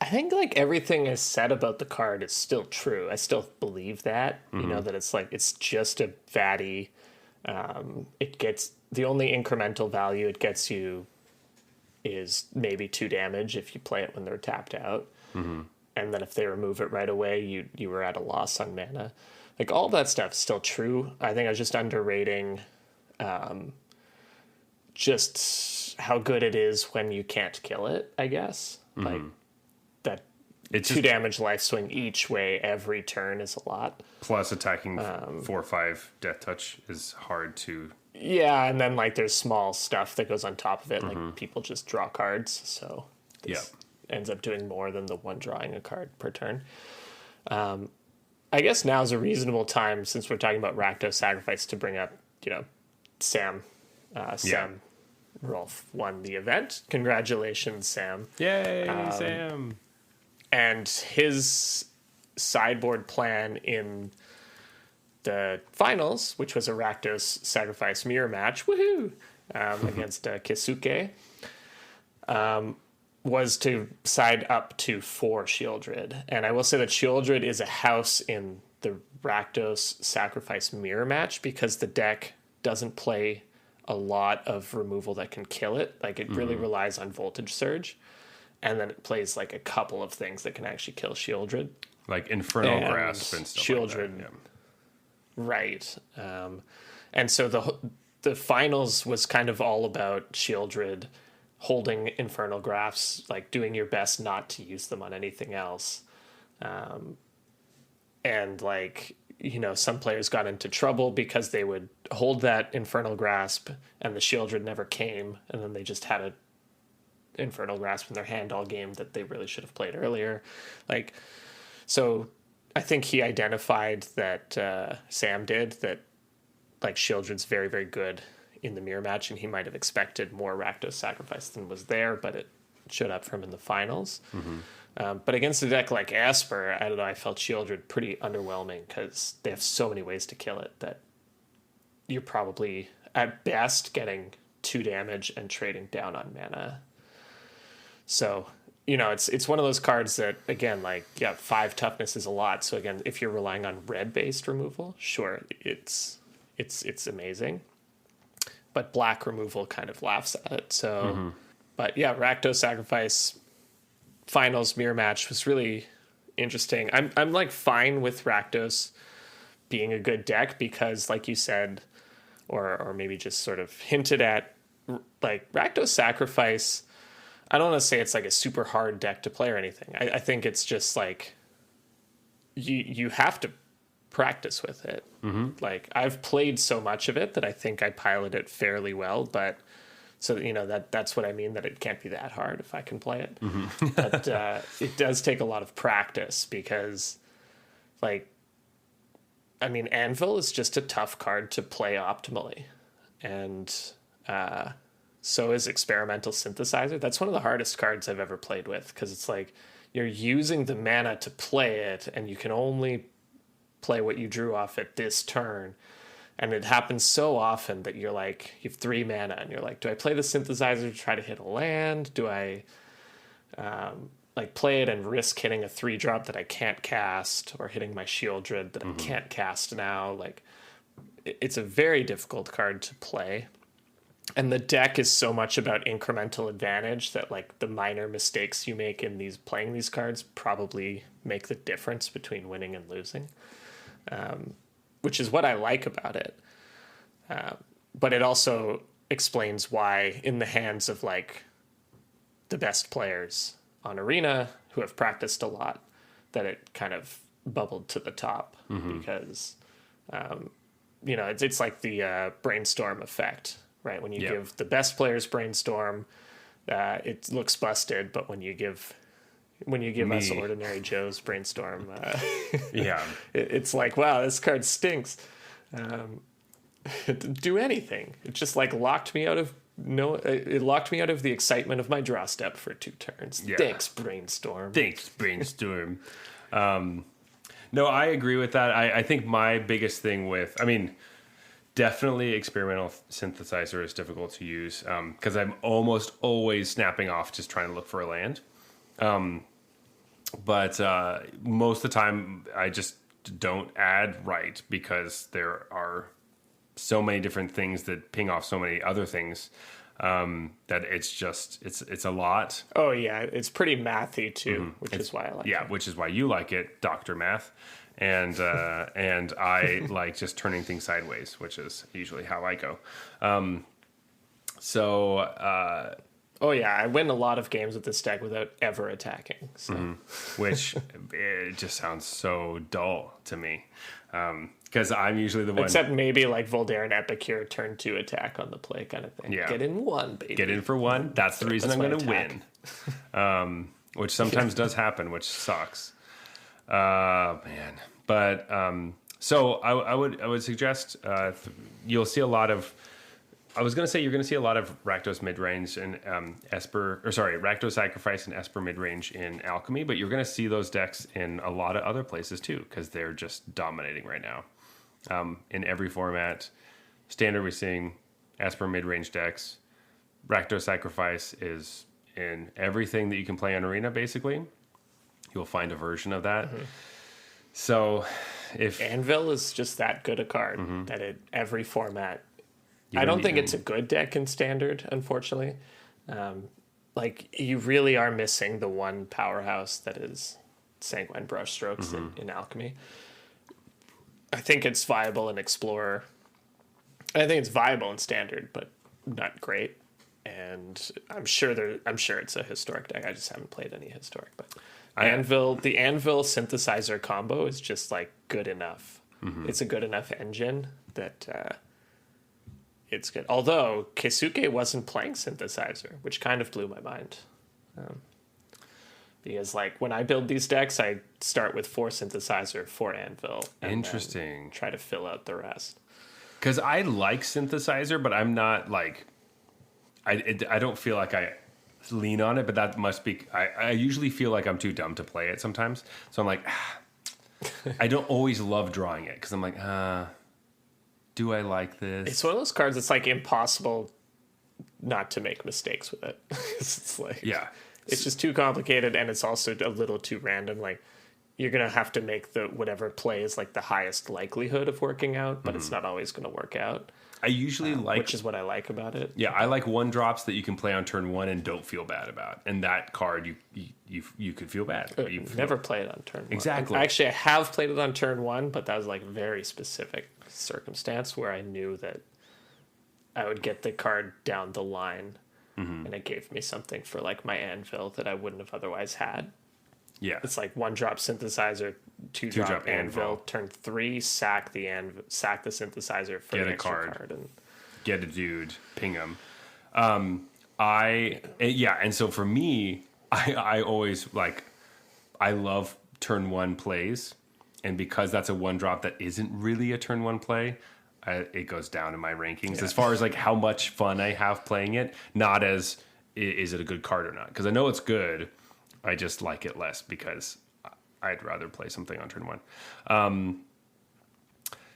I think like everything is said about the card is still true. I still believe that, that it's like, it's just a fatty. It gets the only incremental value it gets you is maybe 2 damage if you play it when they're tapped out. And then if they remove it right away, you were at a loss on mana. Like, all that stuff is still true. I think I was just underrating just how good it is when you can't kill it, I guess. Like, that it's 2 damage life swing each way every turn is a lot. Plus attacking 4/5 death touch is hard to... Yeah, and then, like, there's small stuff that goes on top of it. Like, people just draw cards, so this ends up doing more than the one drawing a card per turn. I guess now's a reasonable time, since we're talking about Rakdos Sacrifice, to bring up, Sam. Sam Rolfe won the event. Congratulations, Sam. Yay, Sam. And his sideboard plan in the finals, which was a Rakdos Sacrifice mirror match, woohoo, against Kisuke, was to side up to 4 Shieldred. And I will say that Shieldred is a house in the Rakdos Sacrifice mirror match because the deck doesn't play a lot of removal that can kill it. Like, it really relies on Voltage Surge. And then it plays, like, a couple of things that can actually kill Shieldred. Like Infernal Grasp and stuff Shieldred, like that. Right. And so the finals was kind of all about Shieldred holding Infernal Grasps, like doing your best not to use them on anything else. And, like, some players got into trouble because they would hold that Infernal Grasp and the Shieldred never came, and then they just had a Infernal Grasp in their hand all game that they really should have played earlier. Like, so I think he identified that Sam did that, like, Shieldred's very, very good in the mirror match, and he might have expected more Rakdos Sacrifice than was there, but it showed up for him in the finals. But against a deck like Esper, I don't know, I felt Shieldred pretty underwhelming because they have so many ways to kill it that you're probably, at best, getting 2 damage and trading down on mana. So, it's one of those cards that, again, like, 5 toughness is a lot. So, again, if you're relying on red-based removal, sure, it's amazing. But black removal kind of laughs at it. So, but yeah, Rakdos Sacrifice finals mirror match was really interesting. I'm like fine with Rakdos being a good deck because, like you said, or maybe just sort of hinted at, like, Rakdos Sacrifice, I don't want to say it's like a super hard deck to play or anything. I think it's just like you have to practice with it. Like, I've played so much of it that I think I pilot it fairly well, but so that's what I mean, that it can't be that hard if I can play it. But it does take a lot of practice because, like, I mean, Anvil is just a tough card to play optimally, and so is Experimental Synthesizer. That's one of the hardest cards I've ever played with because it's like you're using the mana to play it, and you can only play what you drew off at this turn. And it happens so often that you're like, you have 3 mana, and you're like, do I play the Synthesizer to try to hit a land? Do I like play it and risk hitting a 3-drop that I can't cast, or hitting my Shieldred that I can't cast now? Like, it's a very difficult card to play. And the deck is so much about incremental advantage that, like, the minor mistakes you make in playing these cards probably make the difference between winning and losing, which is what I like about it. But it also explains why, in the hands of, like, the best players on Arena who have practiced a lot, that it kind of bubbled to the top because, it's like the brainstorm effect. Right, when you give the best players Brainstorm, it looks busted. But when you give us ordinary Joes Brainstorm, it's like, wow, this card stinks. Do anything. It just, like, locked me out of the excitement of my draw step for 2 turns. Yeah. Thanks, Brainstorm. No, I agree with that. I think my biggest thing with, definitely Experimental Synthesizer is difficult to use because I'm almost always snapping off just trying to look for a land. But most of the time I just don't add right because there are so many different things that ping off so many other things. that it's a lot. Oh yeah, it's pretty mathy too, which is why I like it. Yeah, which is why you like it, Dr. Math. And I like just turning things sideways, which is usually how I go. Oh yeah, I win a lot of games with this deck without ever attacking. So. Which it just sounds so dull to me. Because I'm usually the one. Except maybe like Voldaren Epicure turn 2 attack on the play kind of thing. Yeah. Get in one, baby. Get in for one. That's the reason I'm going to win. Which sometimes does happen, which sucks. Man. But so I would suggest you'll see a lot of. I was going to say you're going to see a lot of Rakdos midrange and Rakdos Sacrifice and Esper midrange in Alchemy, but you're going to see those decks in a lot of other places too, because they're just dominating right now. In every format, Standard we're seeing Esper midrange decks. Rakdos Sacrifice is in everything that you can play on Arena, basically. You'll find a version of that. So if Anvil is just that good a card that every format. I don't think it's a good deck in Standard, unfortunately. Like, you really are missing the one powerhouse that is Sanguine Brushstrokes in Alchemy. I think it's viable in Explorer. I think it's viable in Standard, but not great. And I'm sure it's a historic deck. I just haven't played any historic. But the Anvil synthesizer combo is just like good enough. It's a good enough engine that. It's good. Although Keisuke wasn't playing synthesizer, which kind of blew my mind. Because like when I build these decks, I start with 4 synthesizer, 4 anvil. And Interesting. Try to fill out the rest. Because I like synthesizer, but I'm not like I don't feel like I lean on it. But that must be I usually feel like I'm too dumb to play it sometimes. So I'm like I don't always love drawing it because I'm like do I like this? It's one of those cards that's like impossible not to make mistakes with it. It's like it's just too complicated, and it's also a little too random. Like you're gonna have to make the whatever play is like the highest likelihood of working out, but it's not always gonna work out. I usually which is what I like about it. Yeah, I like 1-drops that you can play on turn 1 and don't feel bad about. And that card you could feel bad. But You've never played on turn 1. Exactly. Actually, I have played it on turn 1, but that was like very specific circumstance where I knew that I would get the card down the line, and it gave me something for like my anvil that I wouldn't have otherwise had. Yeah, it's like 1-drop synthesizer, 2-drop anvil. Turn 3, sack the synthesizer for get the a extra card, and get a dude, ping him. And so for me, I always like I love turn 1 plays. And because that's a 1-drop that isn't really a turn 1 play, it goes down in my rankings as far as like how much fun I have playing it, not as is it a good card or not. Because I know it's good, I just like it less because I'd rather play something on turn 1.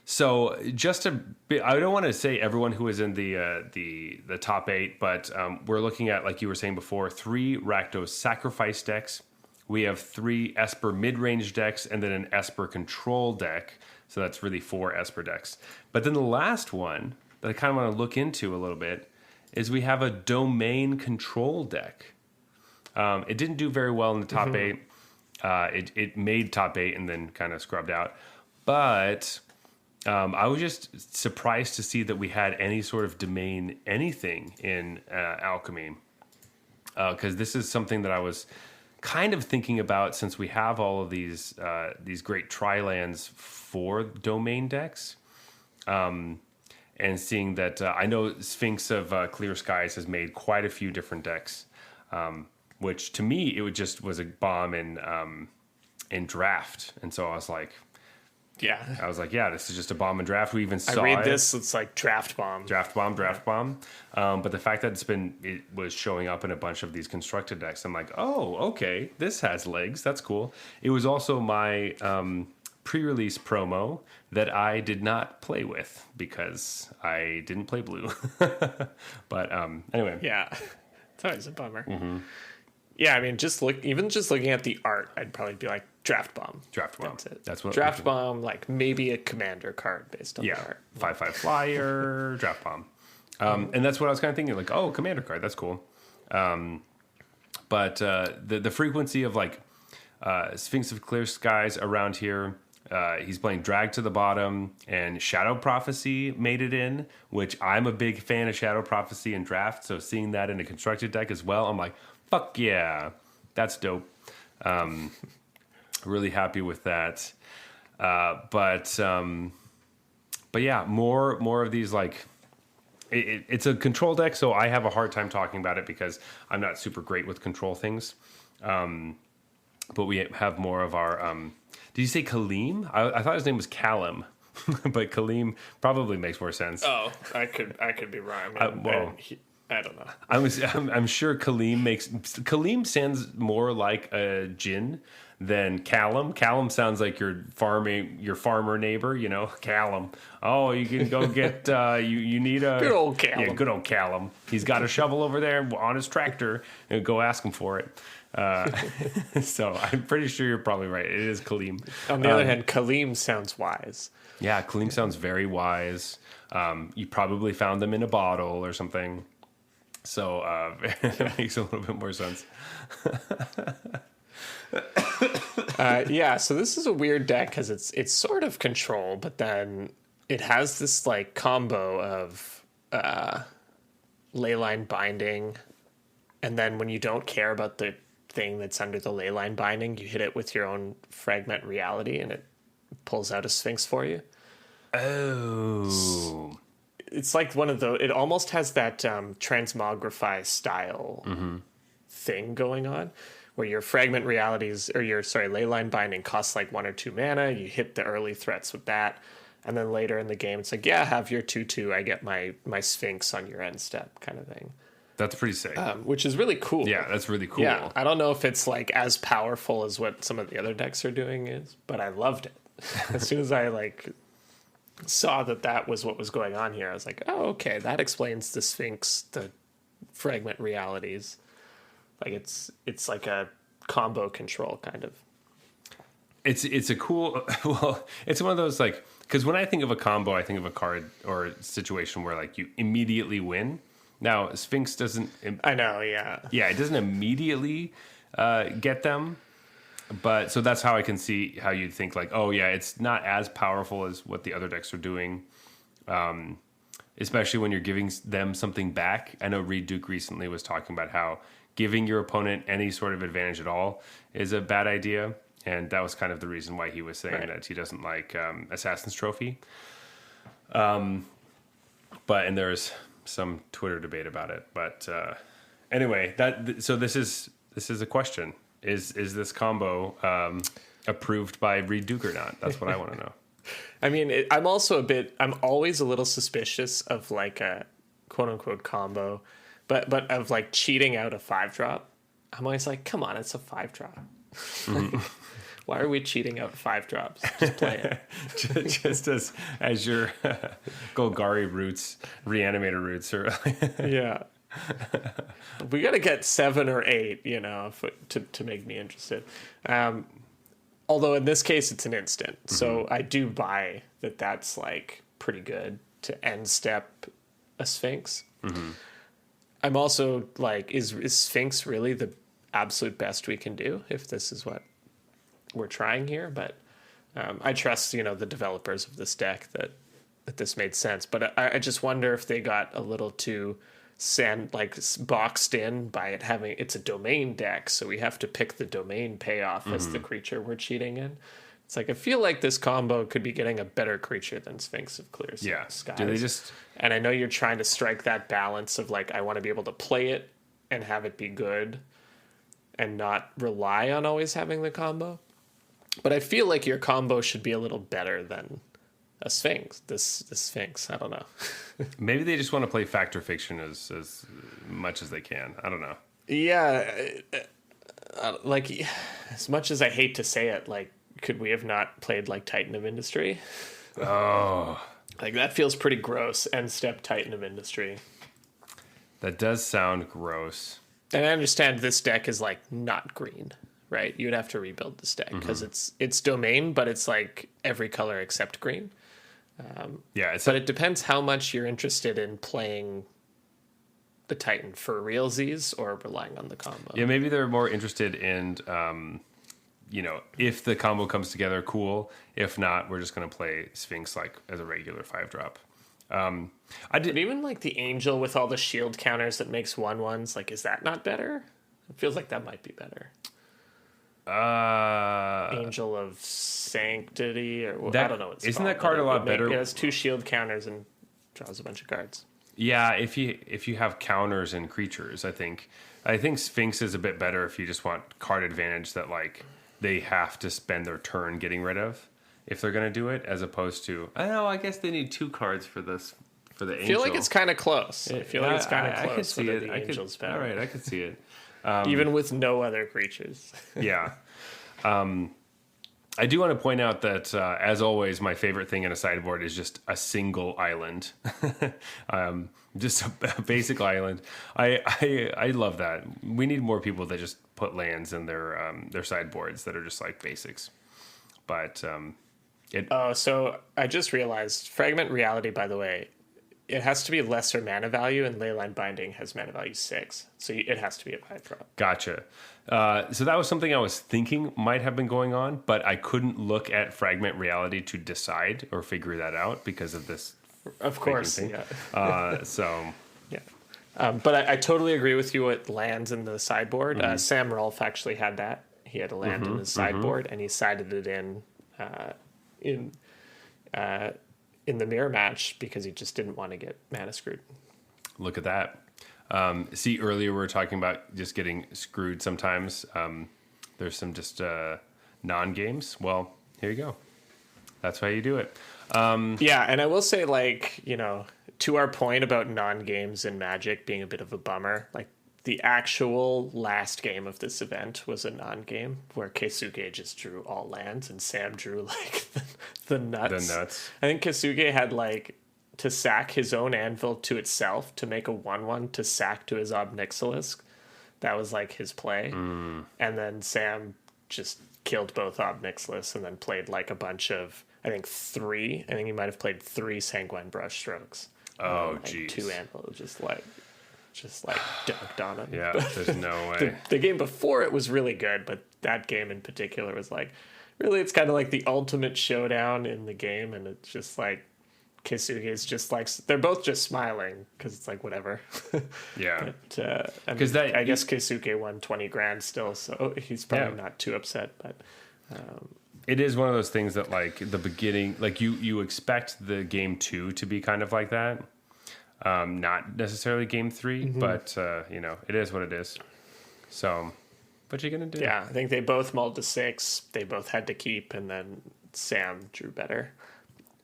So just a bit, I don't want to say everyone who is in the top 8, but we're looking at, like you were saying before, 3 Rakdos Sacrifice decks. We have 3 Esper mid-range decks and then an Esper control deck. So that's really 4 Esper decks. But then the last one that I kind of want to look into a little bit is we have a domain control deck. It didn't do very well in the top 8. It made top 8 and then kind of scrubbed out. But I was just surprised to see that we had any sort of domain anything in Alchemy. Because this is something that I was kind of thinking about since we have all of these great tri-lands for domain decks, and seeing that I know Sphinx of Clear Skies has made quite a few different decks, which to me it was a bomb in draft, and so I was like, this is just a bomb in draft. We even saw this. It's like draft bomb. But the fact that it was showing up in a bunch of these constructed decks, I'm like, oh, okay, this has legs. That's cool. It was also my pre-release promo that I did not play with because I didn't play blue. But anyway, it's always a bummer. Yeah, I mean, just looking at the art, I'd probably be like draft bomb. That's it. That's what draft bomb. Like maybe a commander card based on the art. 5/5 flyer, draft bomb. And that's what I was kind of thinking, like, oh, commander card, that's cool. But the frequency of like Sphinx of Clear Skies around here, he's playing Drag to the bottom, and Shadow Prophecy made it in, which I'm a big fan of Shadow Prophecy in draft. So seeing that in a constructed deck as well, I'm like, fuck yeah, that's dope. Really happy with that. But yeah, more of these like. It's a control deck, so I have a hard time talking about it because I'm not super great with control things. But we have more of our. Did you say Kaleem? I thought his name was Callum, but Kaleem probably makes more sense. Oh, I could be wrong. I don't know. I'm sure Kaleem sounds more like a Jin than Callum. Callum sounds like your farmer neighbor, Callum. Oh, you can go get you need a good old Callum. Yeah, good old Callum. He's got a shovel over there on his tractor, and go ask him for it. So I'm pretty sure you're probably right. It is Kaleem. On the other hand, Kaleem sounds wise. Yeah, Kaleem sounds very wise. You probably found them in a bottle or something. So it makes a little bit more sense. Yeah, so this is a weird deck because it's sort of control, but then it has this like combo of leyline binding, and then when you don't care about the thing that's under the leyline binding, you hit it with your own fragment reality, and it pulls out a Sphinx for you. Oh. It's like one of those. It almost has that transmogrify style thing going on, where your fragment realities or leyline binding costs like 1 or 2 mana. You hit the early threats with that, and then later in the game, it's like, yeah, have your 2/2. I get my Sphinx on your end step, kind of thing. That's pretty sick. Which is really cool. Yeah, that's really cool. Yeah, I don't know if it's like as powerful as what some of the other decks are doing but I loved it. As soon as I like saw that was what was going on here, I was like, oh, okay, that explains the Sphinx, the fragment realities. Like it's like a combo control kind of. It's a cool. Well, it's one of those like, because when I think of a combo, I think of a card or a situation where like you immediately win. Now Sphinx doesn't. I know, yeah. Yeah, it doesn't immediately get them. But so that's how I can see how you'd think like, oh yeah, it's not as powerful as what the other decks are doing, especially when you're giving them something back. I know Reed Duke recently was talking about how giving your opponent any sort of advantage at all is a bad idea, and that was kind of the reason why he was saying that he doesn't like Assassin's Trophy. And there's some Twitter debate about it, but anyway, so this is a question. Is this combo approved by Reed Duke or not? That's what I want to know. I mean, I'm always a little suspicious of like a quote unquote combo, but of like cheating out a 5-drop. I'm always like, come on, it's a 5-drop. Why are we cheating out 5-drops? Just play it. just as your Golgari roots, Reanimator roots, or yeah. We got to get 7 or 8, to make me interested. Although in this case, it's an instant. So I do buy that that's like pretty good to end step a Sphinx. I'm also like, is Sphinx really the absolute best we can do if this is what we're trying here? But I trust, the developers of this deck that this made sense. But I just wonder if they got a little too boxed in by it having, it's a domain deck, so we have to pick the domain payoff as the creature we're cheating in. It's like, I feel like this combo could be getting a better creature than Sphinx of Clear Skies. Do they just... And I know you're trying to strike that balance of like, I want to be able to play it and have it be good and not rely on always having the combo. But I feel like your combo should be a little better than a Sphinx. This Sphinx, I don't know. Maybe they just want to play fact or fiction as much as they can. I don't know. Yeah, like as much as I hate to say it, like could we have not played like Titan of Industry? Oh, like that feels pretty gross. End step Titan of Industry. That does sound gross. And I understand this deck is like not green, right? You'd have to rebuild this deck because it's domain, but it's like every color except green. But it depends how much you're interested in playing the Titan for realsies or relying on the combo. Yeah, maybe they're more interested in, if the combo comes together, cool. If not, we're just going to play Sphinx like as a regular 5-drop. But even like the Angel with all the shield counters that makes 1/1s, like, is that not better? It feels like that might be better. Angel of Sanctity, or I don't know. What it's isn't called, that card a lot better? It has 2 shield counters and draws a bunch of cards. Yeah, if you have counters and creatures, I think Sphinx is a bit better if you just want card advantage that like they have to spend their turn getting rid of if they're going to do it, as opposed to I guess they need 2 cards for this for the Angel. I feel like it's kind of close. I feel like it's kind of close. I could see it. The Angel's better. All right, I could see it. Even with no other creatures. Yeah. I do want to point out that, as always, my favorite thing in a sideboard is just a single island. Just a basic island. I love that. We need more people that just put lands in their sideboards that are just like basics. But so I just realized Fragment Reality, by the way, it has to be lesser mana value, and Leyline Binding has mana value 6. So it has to be a 5-drop. Gotcha. So that was something I was thinking might have been going on, but I couldn't look at Fragment Reality to decide or figure that out because of this. Of course. Thing. Yeah. Yeah. But I totally agree with you with lands in the sideboard. Sam Rolfe actually had that. He had a land in his sideboard, and he sided it in the mirror match because he just didn't want to get mana screwed. Look at that. See, earlier we were talking about just getting screwed sometimes. There's some just non-games. Well, here you go. That's how you do it. Yeah, and I will say, like, to our point about non-games in Magic being a bit of a bummer, like, the actual last game of this event was a non-game where Keisuke just drew all lands and Sam drew, like, the nuts. The nuts. I think Keisuke had, like, to sack his own anvil to itself to make a 1/1 to sack to his Ob Nixilis. That was, like, his play. And then Sam just killed both Ob Nixilis and then played, like, a bunch of, I think he might have played 3 Sanguine Brush Strokes. Oh, jeez. 2 anvil, just like dunked on him. Yeah, there's no way. The game before it was really good, but that game in particular was like, really, it's kind of like the ultimate showdown in the game, and it's just like Keisuke is just like, they're both just smiling because it's like whatever. Yeah. Because I guess Keisuke won 20 grand still, so he's probably not too upset. But it is one of those things that, like, the beginning, like you expect the game 2 to be kind of like that. Not necessarily game 3, but it is what it is. So, what you gonna do? Yeah, I think they both mulled to 6. They both had to keep, and then Sam drew better.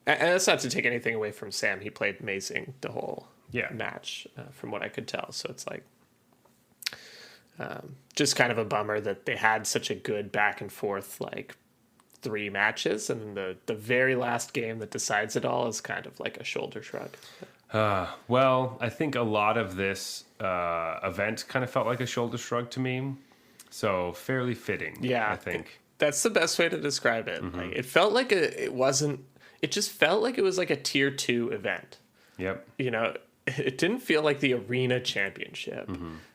And that's not to take anything away from Sam. He played amazing the whole match, from what I could tell. So it's like just kind of a bummer that they had such a good back and forth, like 3 matches, and the very last game that decides it all is kind of like a shoulder shrug. Well, I think a lot of this event kind of felt like a shoulder shrug to me. So fairly fitting, I think. That's the best way to describe it. Like, it felt like it just felt like it was like a tier 2 event. Yep. It didn't feel like the arena championship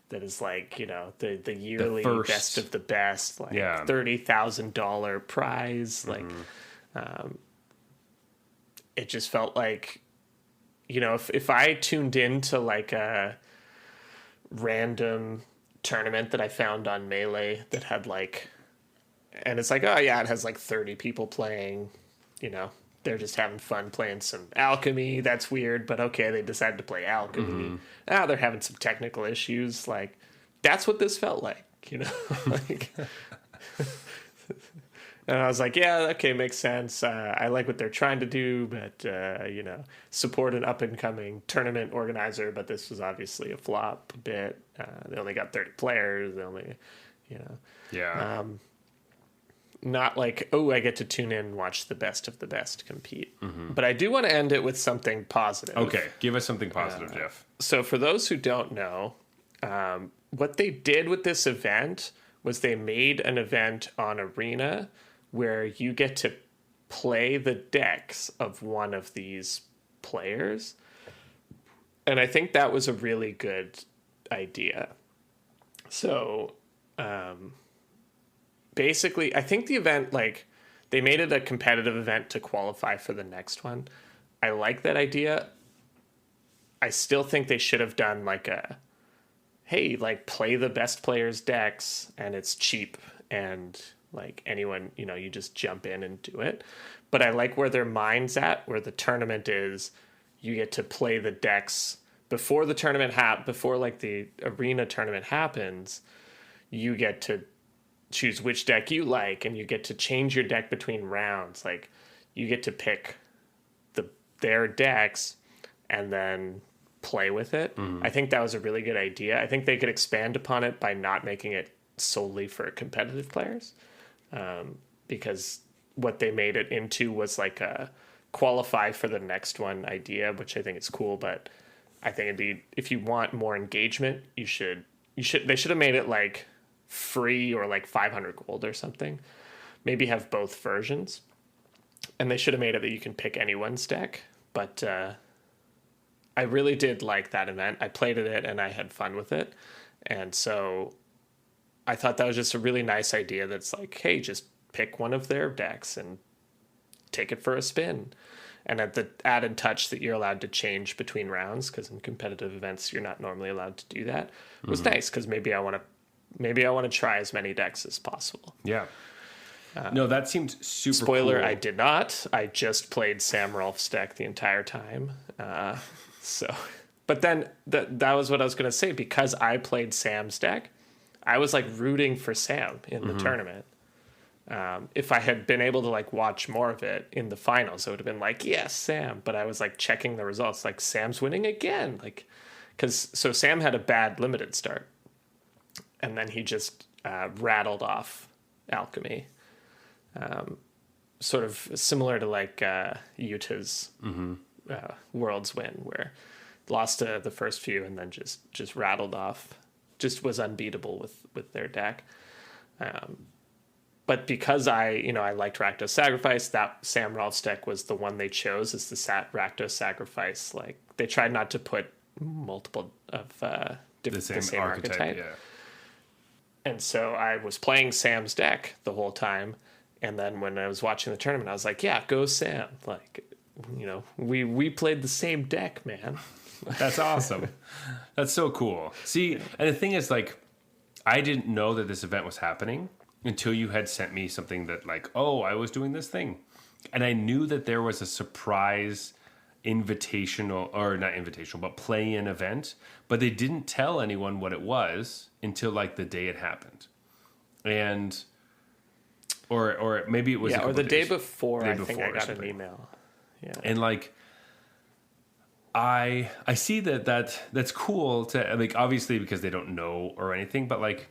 that is like, the yearly best of the best, like $30,000 prize. Like, it just felt like, if I tuned into like a random tournament that I found on Melee that had like, and it's like, oh yeah, it has like 30 people playing, they're just having fun playing some alchemy. That's weird, but okay, they decided to play alchemy. They're having some technical issues. Like, that's what this felt like, like, and I was like, yeah, okay, makes sense. I like what they're trying to do, but, support an up-and-coming tournament organizer, but this was obviously a flop a bit. They only got 30 players. They only, not like, oh, I get to tune in and watch the best of the best compete. But I do want to end it with something positive. Okay, give us something positive, Jeff. So for those who don't know, what they did with this event was they made an event on Arena where you get to play the decks of one of these players. And I think that was a really good idea. So basically, I think the event, like, they made it a competitive event to qualify for the next one. I like that idea. I still think they should have done like hey, like, play the best players' decks, and it's cheap, and like anyone, you just jump in and do it. But I like where their mind's at, where the tournament is. You get to play the decks before the tournament before like the arena tournament happens. You get to choose which deck you like, and you get to change your deck between rounds. Like, you get to pick their decks and then play with it. I think that was a really good idea. I think they could expand upon it by not making it solely for competitive players, because what they made it into was like a qualify for the next one idea, which I think is cool. But I think it'd be, if you want more engagement, they should have made it like free or like 500 gold or something. Maybe have both versions. And they should have made it that you can pick anyone's deck. But I really did like that event. I played at it and I had fun with it. And so I thought that was just a really nice idea that's like, hey, just pick one of their decks and take it for a spin. And at the added touch that you're allowed to change between rounds, because in competitive events you're not normally allowed to do that, was nice, because maybe I want to try as many decks as possible. Yeah. No, that seemed super Spoiler, cool. I did not. I just played Sam Rolfe's deck the entire time. But then that was what I was going to say. Because I played Sam's deck, I was like rooting for Sam in the tournament. If I had been able to like watch more of it in the finals, I would have been like, yes, Sam. But I was like checking the results, like, Sam's winning again. Like, so Sam had a bad limited start, and then he just rattled off Alchemy. Sort of similar to like Utah's Worlds win, where lost to the first few and then just rattled off, just was unbeatable with their deck. But because I liked Rakdos Sacrifice, that Sam Rolfe's deck was the one they chose as the Rakdos Sacrifice. Like, they tried not to put multiple of the same archetype. Yeah. And so I was playing Sam's deck the whole time. And then when I was watching the tournament, I was like, yeah, go Sam. Like, we played the same deck, man. That's awesome. That's so cool. See, and the thing is, like, I didn't know that this event was happening until you had sent me something that, like, oh, I was doing this thing. And I knew that there was a surprise invitational, or not invitational, but play-in event. But they didn't tell anyone what it was until, like, the day it happened. And... Or maybe it was or the day before. I think I got an email. Yeah, and like I see that's cool to, like, obviously because they don't know or anything, but like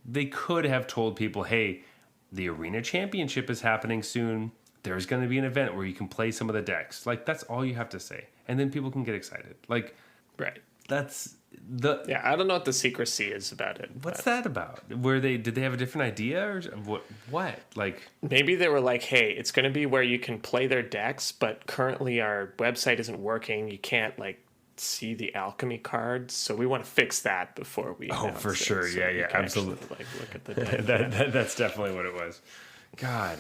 they could have told people, hey, the Arena Championship is happening soon. There's going to be an event where you can play some of the decks. Like, that's all you have to say, and then people can get excited. Like, right. That's I don't know what the secrecy is about it. What's that about? Did they have a different idea, or what? Like, maybe they were like, hey, it's going to be where you can play their decks, but currently our website isn't working. You can't like see the alchemy cards, so we want to fix that before we. Oh, for sure, so yeah, absolutely. Actually, like, look at the deck. That's definitely what it was. God.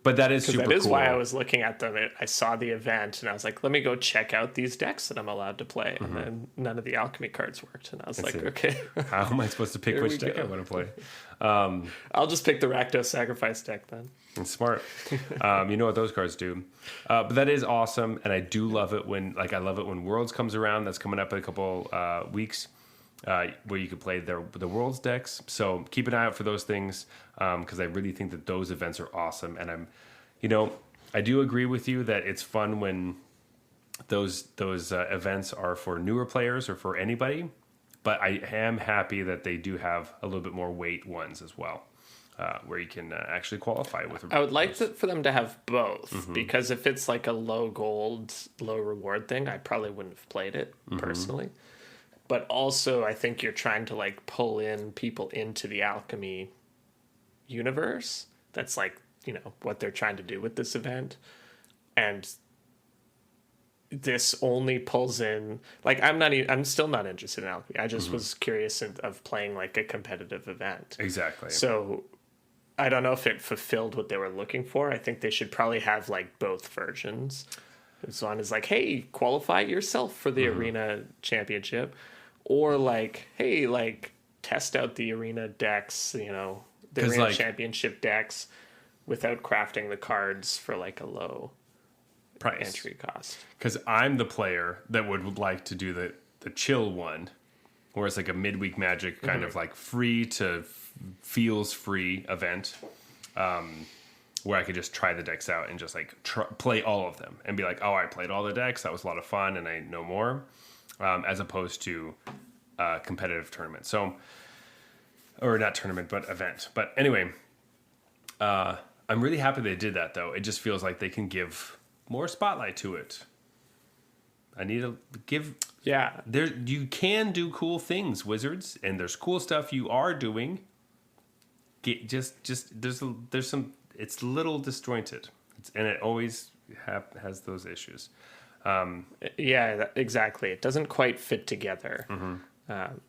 But that is super cool. That is why I was looking at them. I saw the event, and I was like, let me go check out these decks that I'm allowed to play. And then none of the alchemy cards wored. And I was okay. How am I supposed to pick which deck I want to play? I'll just pick the Rakdos Sacrifice deck then. It's smart. You know what those cards do. But that is awesome, and I do love it when Worlds comes around. That's coming up in a couple weeks. Where you could play the Worlds decks. So keep an eye out for those things, because I really think that those events are awesome. And I do agree with you that it's fun when those events are for newer players or for anybody. But I am happy that they do have a little bit more weight ones as well, where you can actually qualify with. I would like for them to have both, because if it's like a low gold, low reward thing, I probably wouldn't have played it personally. But also, I think you're trying to like pull in people into the alchemy universe. That's like what they're trying to do with this event. And this only pulls in, like, I'm still not interested in alchemy. I just was curious of playing like a competitive event. Exactly. So I don't know if it fulfilled what they were looking for. I think they should probably have like both versions. As long as like, hey, qualify yourself for the arena championship, or like, hey, like test out the arena decks, the arena like, championship decks without crafting the cards for like a low price entry cost. Because I'm the player that would like to do the chill one, where it's like a midweek Magic kind of like free to feels free event, where I could just try the decks out and just like play all of them and be like, oh, I played all the decks, that was a lot of fun, and I know more, as opposed to a competitive tournament. So, or not tournament, but event. But anyway, I'm really happy they did that, though. It just feels like they can give more spotlight to it. I need to give... Yeah. You can do cool things, Wizards, and there's cool stuff you are doing. There's some... It's a little disjointed, and it always has those issues. Yeah, exactly. It doesn't quite fit together.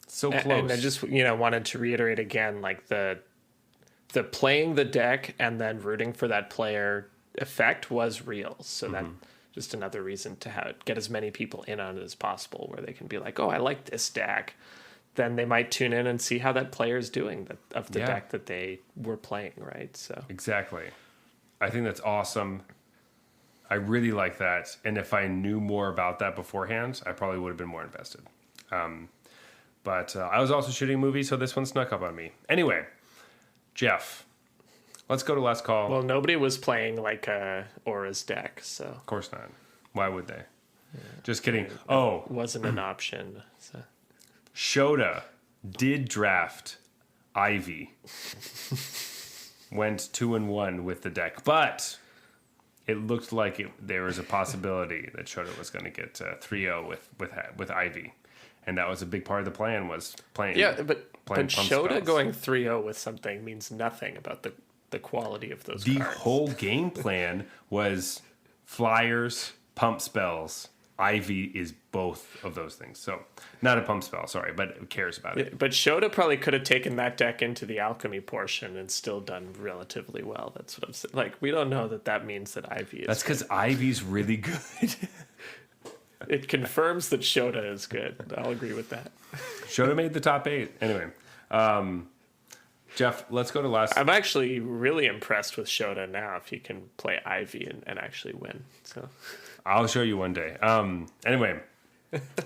So close. And I just wanted to reiterate again, like the playing the deck and then rooting for that player effect was real. So that just another reason to get as many people in on it as possible, where they can be like, oh, I like this deck. Then they might tune in and see how that player is doing of the deck that they were playing, right? So exactly. I think that's awesome. I really like that. And if I knew more about that beforehand, I probably would have been more invested. But I was also shooting a movie, so this one snuck up on me. Anyway, Jeff, let's go to last call. Well, nobody was playing like Aura's deck, so Of course not. Why would they? Yeah. Just kidding. It Oh, wasn't an option. So. Shota did draft Ivy. Went 2-1 with the deck, but it looked like there was a possibility that Shota was going to get 3-0 with Ivy, and that was a big part of the plan. Was playing. Yeah, but Shota spells. going 3-0 with something means nothing about the quality of those The cards. whole game plan was flyers, pump spells. Ivy is both of those things. So, not a pump spell, sorry, but it cares about it. But Shota probably could have taken that deck into the alchemy portion and still done relatively well. That's what I'm saying. Like, we don't know that means that Ivy is That's because Ivy's really good. It confirms that Shota is good. I'll agree with that. Shota made the top 8. Anyway, Jeff, let's go to last. I'm actually really impressed with Shota now if he can play Ivy and actually win. So I'll show you one day. Anyway,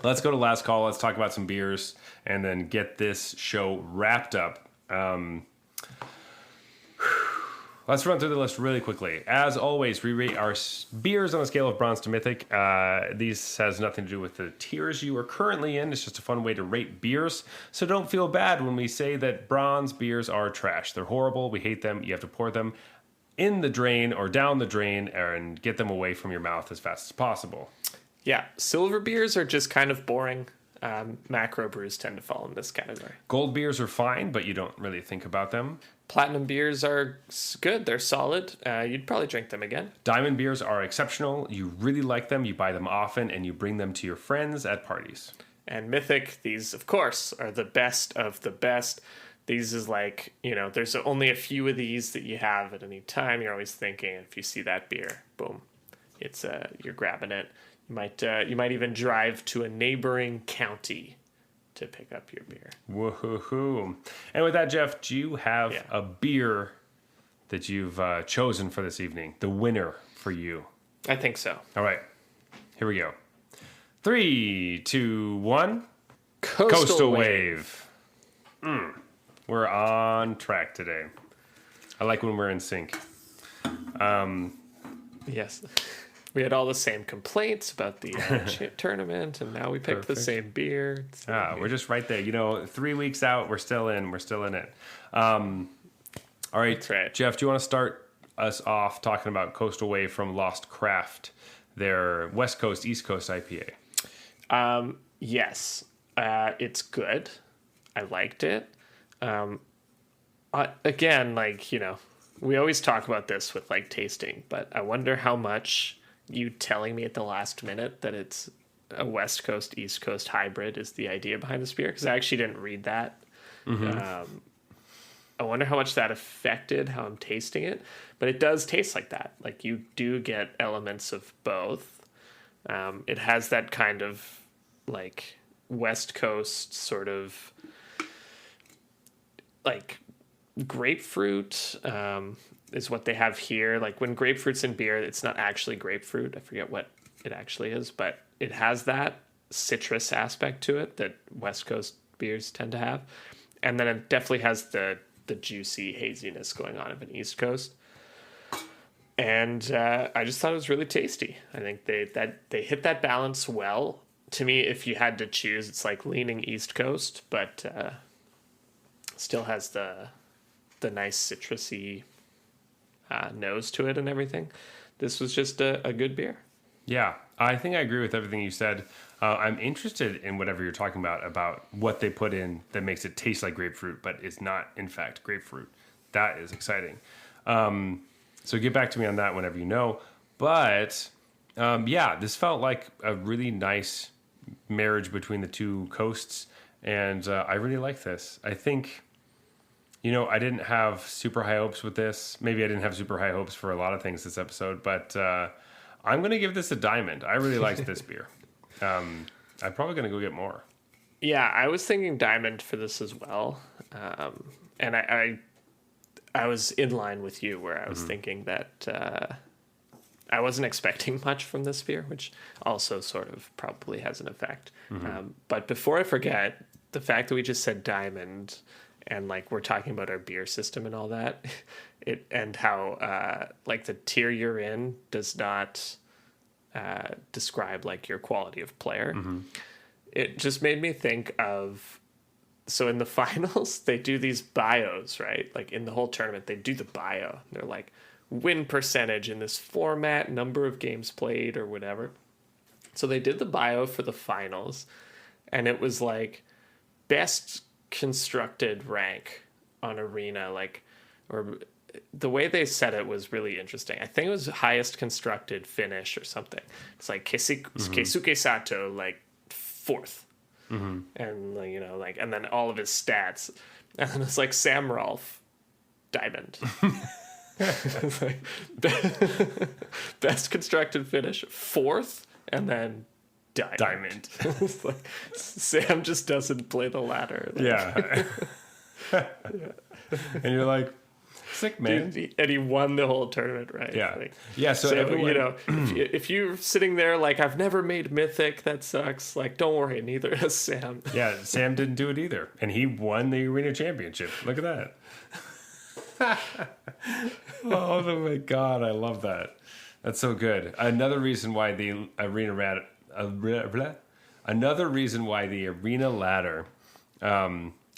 let's go to last call. Let's talk about some beers and then get this show wrapped up. Let's run through the list really quickly. As always, we rate our beers on a scale of bronze to mythic. These has nothing to do with the tiers you are currently in. It's just a fun way to rate beers. So don't feel bad when we say that bronze beers are trash. They're horrible. We hate them. You have to pour them in the drain or down the drain and get them away from your mouth as fast as possible. yeah, silver beers are just kind of boring. Macro brews tend to fall in this category. Gold beers are fine, but you don't really think about them. Platinum beers are good. They're solid. You'd probably drink them again. Diamond beers are exceptional. You really like them. You buy them often, and you bring them to your friends at parties. And mythic, these, of course, are the best of the best. These is like, there's only a few of these that you have at any time. You're always thinking, if you see that beer, boom, it's you're grabbing it. You might even drive to a neighboring county to pick up your beer. Woohoo! And with that, Jeff, do you have a beer that you've chosen for this evening? The winner for you. I think so. All right, here we go. 3, 2, 1. Coastal Wave. We're on track today. I like when we're in sync. Yes. We had all the same complaints about the tournament, and now we picked the same beer. We're just right there. 3 weeks out, we're still in it. All right, That's right. Jeff, do you want to start us off talking about Coastal Wave from Lost Craft, their West Coast, East Coast IPA? Yes. It's good. I liked it. Again, we always talk about this with like tasting, but I wonder how much you telling me at the last minute that it's a West Coast, East Coast hybrid is the idea behind this beer, because I actually didn't read that. I wonder how much that affected how I'm tasting it, but it does taste like that. Like you do get elements of both. It has that kind of like West Coast sort of like grapefruit is what they have here. Like when grapefruit's in beer, it's not actually grapefruit. I forget what it actually is, but it has that citrus aspect to it that West Coast beers tend to have. And then it definitely has the juicy haziness going on of an East Coast. And I just thought it was really tasty. I think they hit that balance well. To me, if you had to choose, it's like leaning East Coast, but still has the nice citrusy nose to it and everything. This was just a good beer. Yeah, I think I agree with everything you said. I'm interested in whatever you're talking about what they put in that makes it taste like grapefruit, but it's not, in fact, grapefruit. That is exciting. So get back to me on that whenever you know. But, yeah, this felt like a really nice marriage between the two coasts, and I really like this. I think, I didn't have super high hopes with this. Maybe I didn't have super high hopes for a lot of things this episode, but I'm going to give this a diamond. I really liked this beer. I'm probably going to go get more. Yeah, I was thinking diamond for this as well. And I was in line with you where I was thinking that I wasn't expecting much from this beer, which also sort of probably has an effect. But before I forget, the fact that we just said diamond and like we're talking about our beer system and all that, and how like the tier you're in does not describe like your quality of player. It just made me think of, so in the finals they do these bios, right? Like in the whole tournament they do the bio. They're like win percentage in this format, number of games played or whatever. So they did the bio for the finals, and it was like best constructed rank on Arena, like, or the way they said it was really interesting. I think it was highest constructed finish or something. It's like Keisuke Sato, like fourth. And like, and then all of his stats. And then it's like Sam Rolfe, diamond. It's like, best constructed finish, fourth, and then diamond. It's like, Sam just doesn't play the ladder. Like, Yeah. And you're like, sick, man. And he won the whole tournament, right? Yeah. Like, Yeah. So everyone, if you're sitting there like, I've never made Mythic, that sucks. Like, don't worry, neither has Sam. Yeah, Sam didn't do it either. And he won the Arena Championship. Look at that. Oh my God, I love that. That's so good. Another reason why the Arena ladder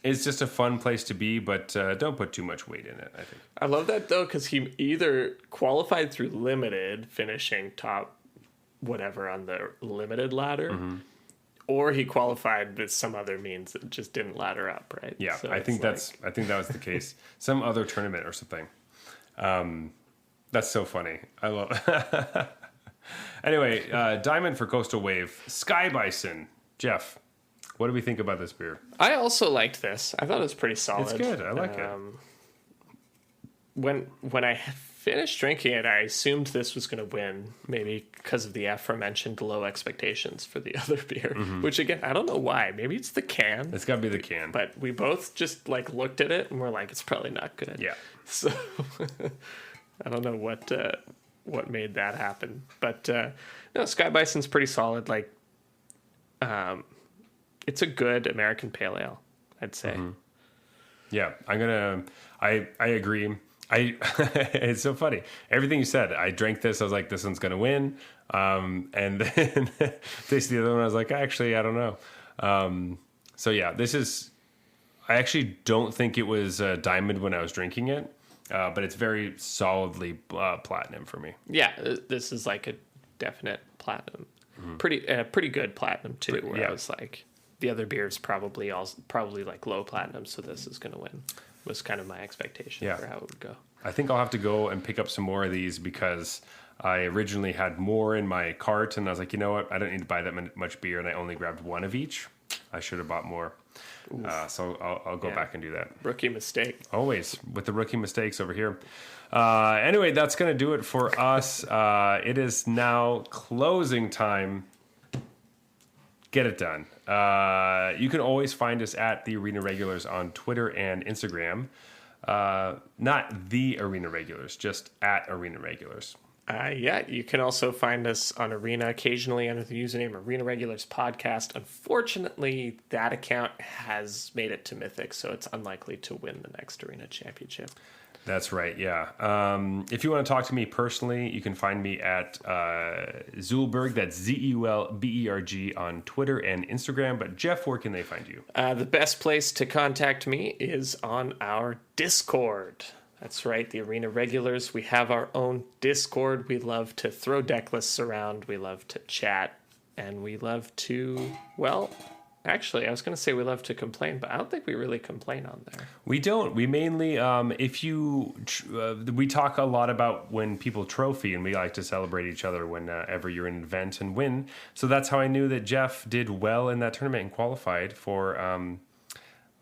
is just a fun place to be, but don't put too much weight in it, I think. I love that, though, because he either qualified through limited, finishing top whatever on the limited ladder, or he qualified with some other means that just didn't ladder up, right? Yeah, So I think that was the case. Some other tournament or something. That's so funny. I love it. Anyway, diamond for Coastal Wave. Sky Bison. Jeff, what do we think about this beer? I also liked this. I thought it was pretty solid. It's good. I like it. When I finished drinking it, I assumed this was going to win, maybe because of the aforementioned low expectations for the other beer, which again, I don't know why. Maybe it's the can. It's got to be the can. But we both just like looked at it and we're like, it's probably not good. Yeah. So I don't know what made that happen. But no, Sky Bison's pretty solid. Like, it's a good American pale ale, I'd say. Yeah, I agree. It's so funny. Everything you said, I drank this. I was like, this one's going to win. And then tasted the other one. I was like, actually, I don't know. So yeah, I actually don't think it was diamond when I was drinking it. But it's very solidly platinum for me. Yeah, this is like a definite platinum. Pretty good platinum too. Where I was like, the other beers probably like low platinum, so this is going to win. Was kind of my expectation for how it would go. I think I'll have to go and pick up some more of these because I originally had more in my cart, and I was like, you know what? I don't need to buy that much beer, and I only grabbed one of each. I should have bought more. So I'll go back and do that. Rookie mistake. Always with the rookie mistakes over here. Anyway, that's going to do it for us. It is now closing time. Get it done. You can always find us at the Arena Regulars on Twitter and Instagram. Not the Arena Regulars, just at Arena Regulars. You can also find us on Arena occasionally under the username Arena Regulars Podcast. Unfortunately, that account has made it to Mythic, so it's unlikely to win the next Arena Championship. That's right, yeah. If you want to talk to me personally, you can find me at Zulberg, that's Zeulberg on Twitter and Instagram. But Jeff, where can they find you? The best place to contact me is on our Discord. That's right, the Arena Regulars. We have our own Discord. We love to throw deck lists around. We love to chat. And we love to, well, actually, I was going to say we love to complain, but I don't think we really complain on there. We don't. We mainly, we talk a lot about when people trophy, and we like to celebrate each other whenever you're in an event and win. So that's how I knew that Jeff did well in that tournament and qualified for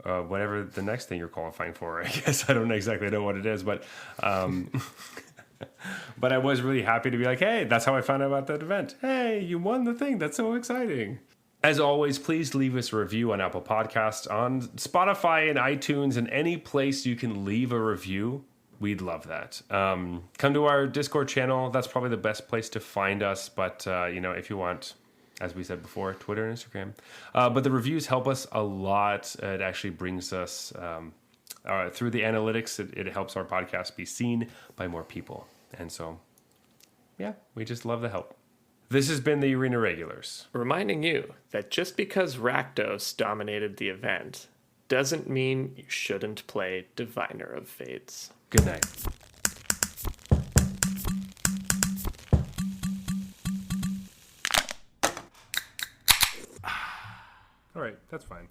whatever the next thing you're qualifying for. I guess I don't exactly know what it is, but but I was really happy to be like, hey, that's how I found out about that event. Hey, you won the thing. That's so exciting. As always, please leave us a review on Apple Podcasts, on Spotify and iTunes, and any place you can leave a review. We'd love that. Come to our Discord channel. That's probably the best place to find us. But, if you want, as we said before, Twitter and Instagram. But the reviews help us a lot. It actually brings us, through the analytics, it helps our podcast be seen by more people. And so, yeah, we just love the help. This has been the Arena Regulars, reminding you that just because Rakdos dominated the event doesn't mean you shouldn't play Diviner of Fates. Good night. All right, that's fine.